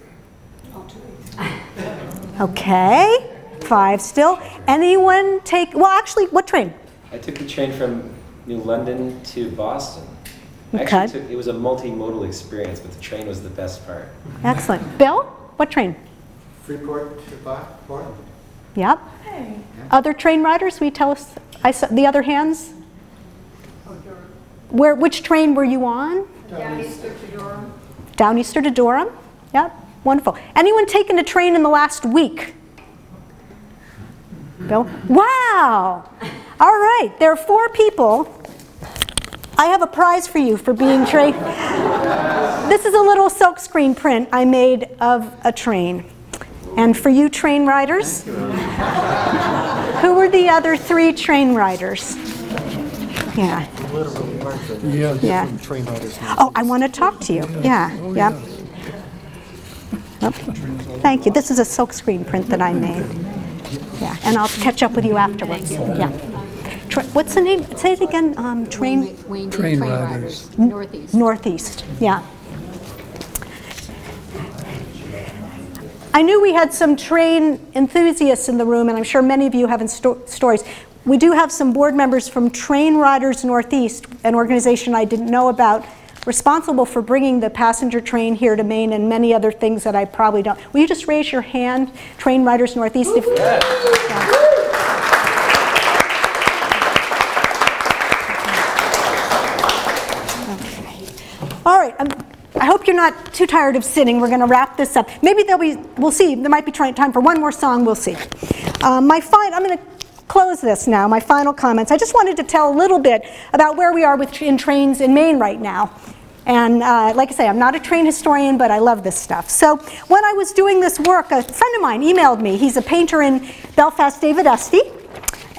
Okay, 5 still. Anyone take, well actually, what train? I took the train from New London to Boston. I Okay. actually took, it was a multimodal experience, but the train was the best part. Excellent. Bill, what train? Freeport to Portland. Yep. Hey. Other train riders, will you tell us, I saw the other hands? Which train were you on? Downeaster to Durham. Downeaster to Durham? Yep, wonderful. Anyone taken a train in the last week? Bill? Wow! All right, there are 4 people. I have a prize for you for being train. This is a little silkscreen print I made of a train. And for you train riders, who were the other 3 train riders? Yeah. Yeah. Oh, I want to talk to you. Yeah, yeah. Oh, thank you. This is a silkscreen print that I made. Yeah, and I'll catch up with you afterwards. Yeah. What's the name? Say it again. Train Riders. Northeast. Northeast. Yeah. I knew we had some train enthusiasts in the room, and I'm sure many of you have stories. We do have some board members from Train Riders Northeast, an organization I didn't know about, responsible for bringing the passenger train here to Maine and many other things that I probably don't. Will you just raise your hand, Train Riders Northeast? If, yeah. Okay. All right. I hope you're not too tired of sitting. We're going to wrap this up. Maybe we'll see. There might be time for one more song. We'll see. I'm going to close this now, my final comments. I just wanted to tell a little bit about where we are in trains in Maine right now. And like I say, I'm not a train historian, but I love this stuff. So when I was doing this work, a friend of mine emailed me. He's a painter in Belfast, David Esty.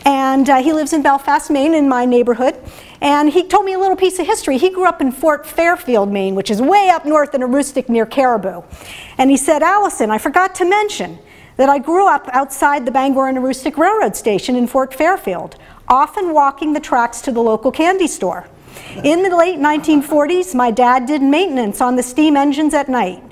And he lives in Belfast, Maine, in my neighborhood. And he told me a little piece of history. He grew up in Fort Fairfield, Maine, which is way up north in Aroostook near Caribou. And he said, Allison, I forgot to mention that I grew up outside the Bangor and Aroostook Railroad Station in Fort Fairfield, often walking the tracks to the local candy store. In the late 1940s, my dad did maintenance on the steam engines at night.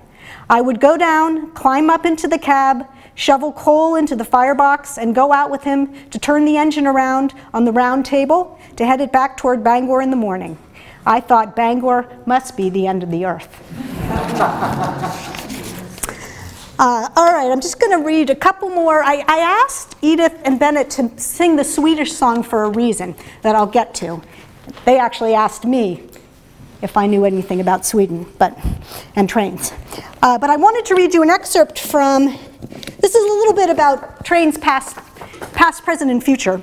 I would go down, climb up into the cab, shovel coal into the firebox, and go out with him to turn the engine around on the round table to head it back toward Bangor in the morning. I thought Bangor must be the end of the earth. All right, I'm just going to read a couple more. I asked Edith and Bennett to sing the Swedish song for a reason that I'll get to. They actually asked me if I knew anything about Sweden and trains. But I wanted to read you an excerpt from, this is a little bit about trains past, present, and future.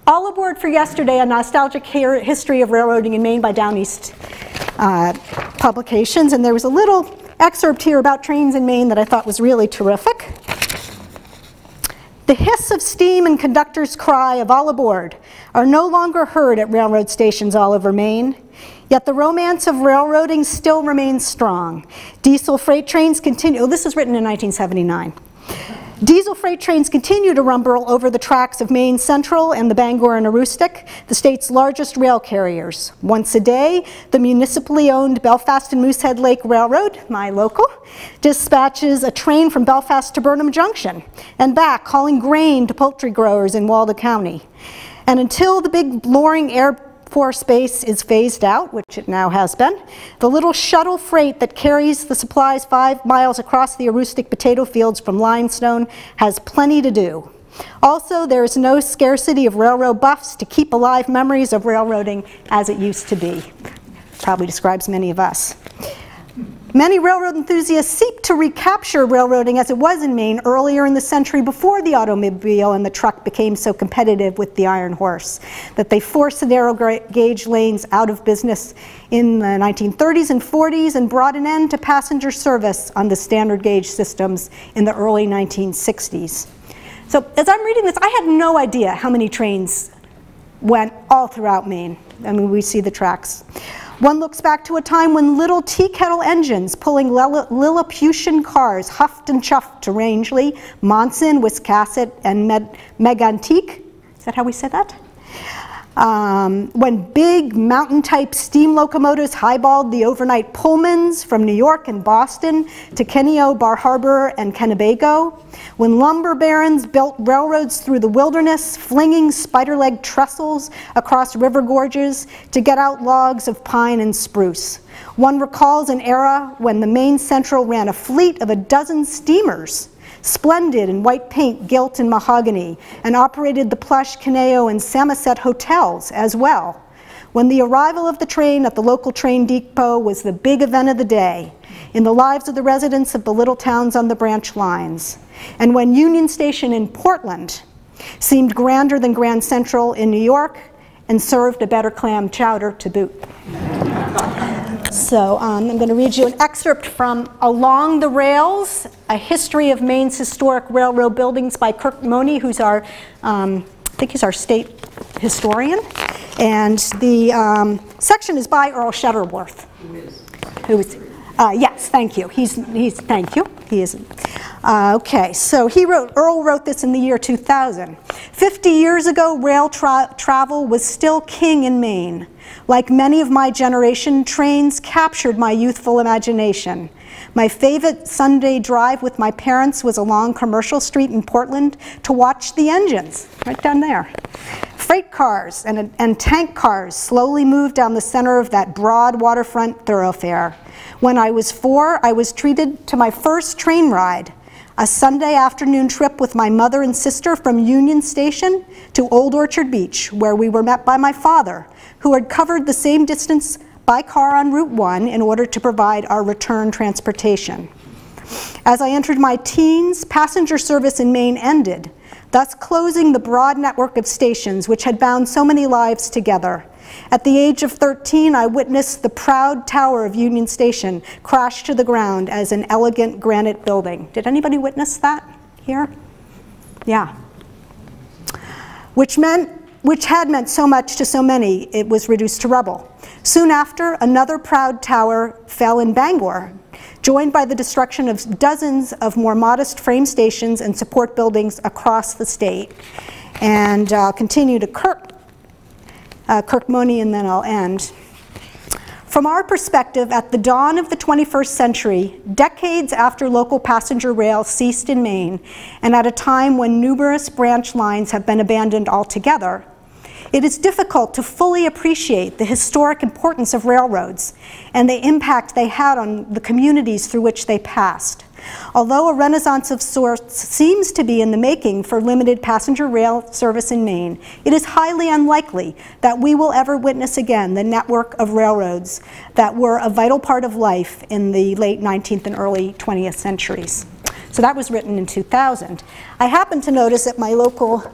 All Aboard for Yesterday, a nostalgic history of railroading in Maine by Down East Publications. And there was a little excerpt here about trains in Maine that I thought was really terrific. The hiss of steam and conductor's cry of all aboard are no longer heard at railroad stations all over Maine. Yet the romance of railroading still remains strong. Diesel freight trains continue, oh, this was written in 1979. Diesel freight trains continue to rumble over the tracks of Maine Central and the Bangor and Aroostook, the state's largest rail carriers. Once a day, the municipally owned Belfast and Moosehead Lake Railroad, my local, dispatches a train from Belfast to Burnham Junction and back, hauling grain to poultry growers in Waldo County. And until the big Loring Air Force Base is phased out, which it now has been, the little shuttle freight that carries the supplies 5 miles across the Aroostook potato fields from Limestone has plenty to do. Also, there is no scarcity of railroad buffs to keep alive memories of railroading as it used to be. Probably describes many of us. Many railroad enthusiasts seek to recapture railroading as it was in Maine earlier in the century before the automobile and the truck became so competitive with the iron horse that they forced the narrow gauge lanes out of business in the 1930s and 40s and brought an end to passenger service on the standard gauge systems in the early 1960s. So as I'm reading this, I had no idea how many trains went all throughout Maine. I mean, we see the tracks. One looks back to a time when little tea kettle engines pulling Lilliputian cars huffed and chuffed to Rangeley, Monson, Wiscasset, and Megantic. Is that how we say that? When big mountain-type steam locomotives highballed the overnight Pullmans from New York and Boston to Keneo, Bar Harbor, and Kennebago. When lumber barons built railroads through the wilderness, flinging spider-leg trestles across river gorges to get out logs of pine and spruce. One recalls an era when the Maine Central ran a fleet of a dozen steamers, splendid in white paint, gilt, and mahogany, and operated the plush Keneo and Samoset hotels as well. When the arrival of the train at the local train depot was the big event of the day in the lives of the residents of the little towns on the branch lines. And when Union Station in Portland seemed grander than Grand Central in New York and served a better clam chowder to boot. So I'm going to read you an excerpt from Along the Rails, A History of Maine's Historic Railroad Buildings by Konesni, who's our, I think he's our state historian. And the section is by Earl Shuttleworth. Who is? Yes, thank you. Thank you. He is. Okay, so Earl wrote this in the year 2000. 50 years ago, rail travel was still king in Maine. Like many of my generation, trains captured my youthful imagination. My favorite Sunday drive with my parents was along Commercial Street in Portland to watch the engines, right down there. Freight cars and tank cars slowly moved down the center of that broad waterfront thoroughfare. When I was 4, I was treated to my first train ride, a Sunday afternoon trip with my mother and sister from Union Station to Old Orchard Beach, where we were met by my father, who had covered the same distance by car on Route 1 in order to provide our return transportation. As I entered my teens, passenger service in Maine ended, thus closing the broad network of stations which had bound so many lives together. At the age of 13, I witnessed the proud tower of Union Station crash to the ground as an elegant granite building. Did anybody witness that here? Yeah. Which had meant so much to so many, it was reduced to rubble. Soon after, another proud tower fell in Bangor, joined by the destruction of dozens of more modest frame stations and support buildings across the state. And I'll continue to Kirkmoney, and then I'll end. From our perspective, at the dawn of the 21st century, decades after local passenger rail ceased in Maine, and at a time when numerous branch lines have been abandoned altogether, it is difficult to fully appreciate the historic importance of railroads and the impact they had on the communities through which they passed. Although a renaissance of sorts seems to be in the making for limited passenger rail service in Maine, it is highly unlikely that we will ever witness again the network of railroads that were a vital part of life in the late 19th and early 20th centuries. So that was written in 2000. I happened to notice at my local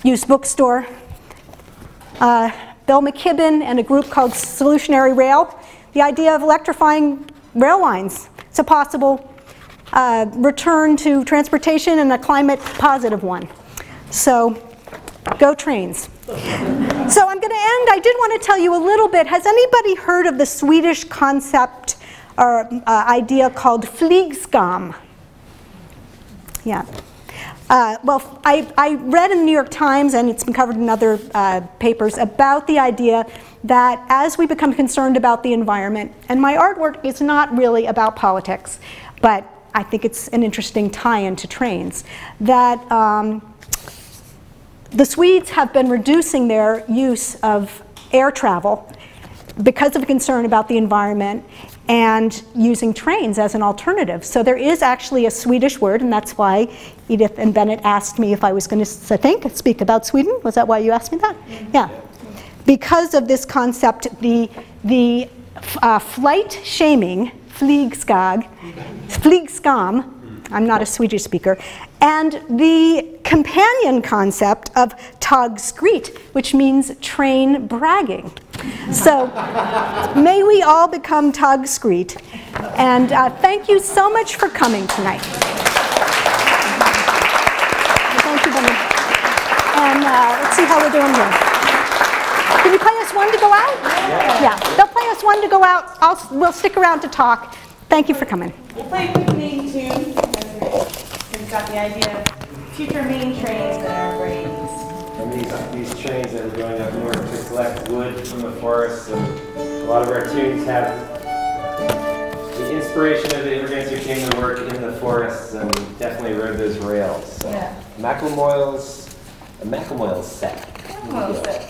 used bookstore, Bill McKibben and a group called Solutionary Rail, the idea of electrifying rail lines. It's a possible return to transportation and a climate positive one. So go trains. So I'm going to end. I did want to tell you a little bit. Has anybody heard of the Swedish concept or idea called flygskam? Yeah. Well, I read in the New York Times, and it's been covered in other papers, about the idea that as we become concerned about the environment, and my artwork is not really about politics, but I think it's an interesting tie-in to trains, that the Swedes have been reducing their use of air travel because of a concern about the environment and using trains as an alternative. So there is actually a Swedish word, and that's why Edith and Bennett asked me if I was going to, speak about Sweden. Was that why you asked me that? Yeah. Because of this concept, the flight shaming, flygskam, I'm not a Swedish speaker, and the companion concept of tågskryt, which means train bragging. So may we all become tågskryt. And thank you so much for coming tonight. Thank you, Bennett. And let's see how we're doing here. Can you play us one to go out? Yeah. They'll play us one to go out. We'll stick around to talk. Thank you for coming. We'll play a quick main tune. We've got the idea of future main trains that are brains. And these trains that are going up north to collect wood from the forest, and a lot of our tunes have the inspiration of the immigrants who came to work in the forests and definitely rode those rails. So Yeah. Macklemoyle's set. Well said.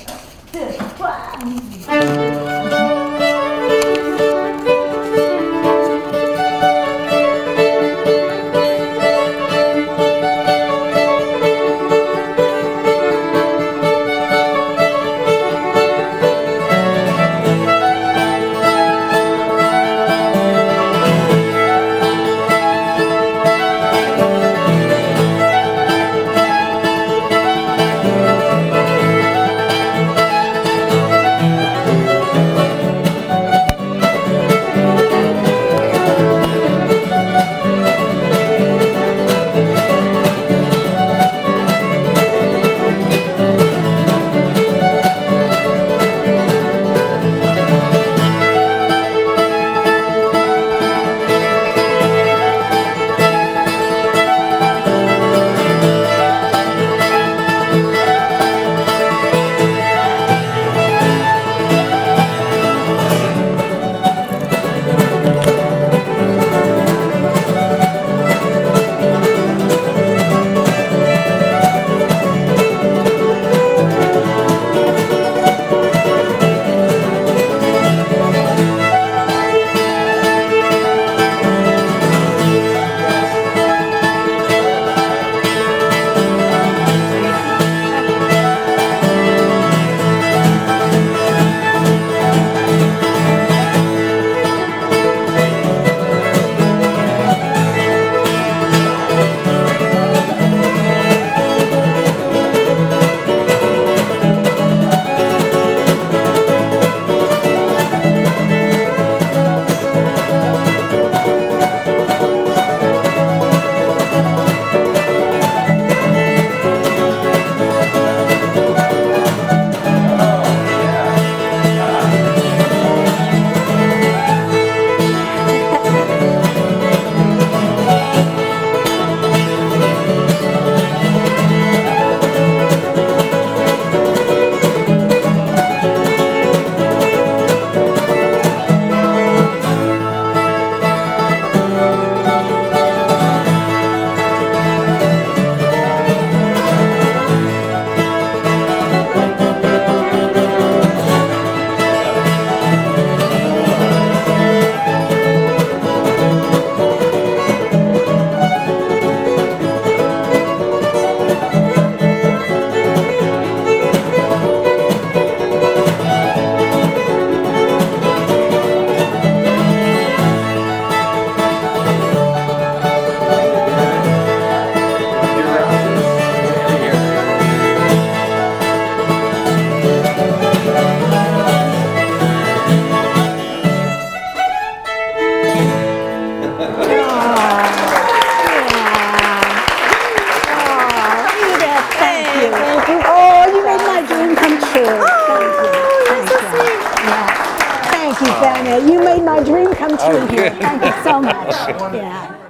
Bennett. You made my dream come true here. Thank you so much. Yeah.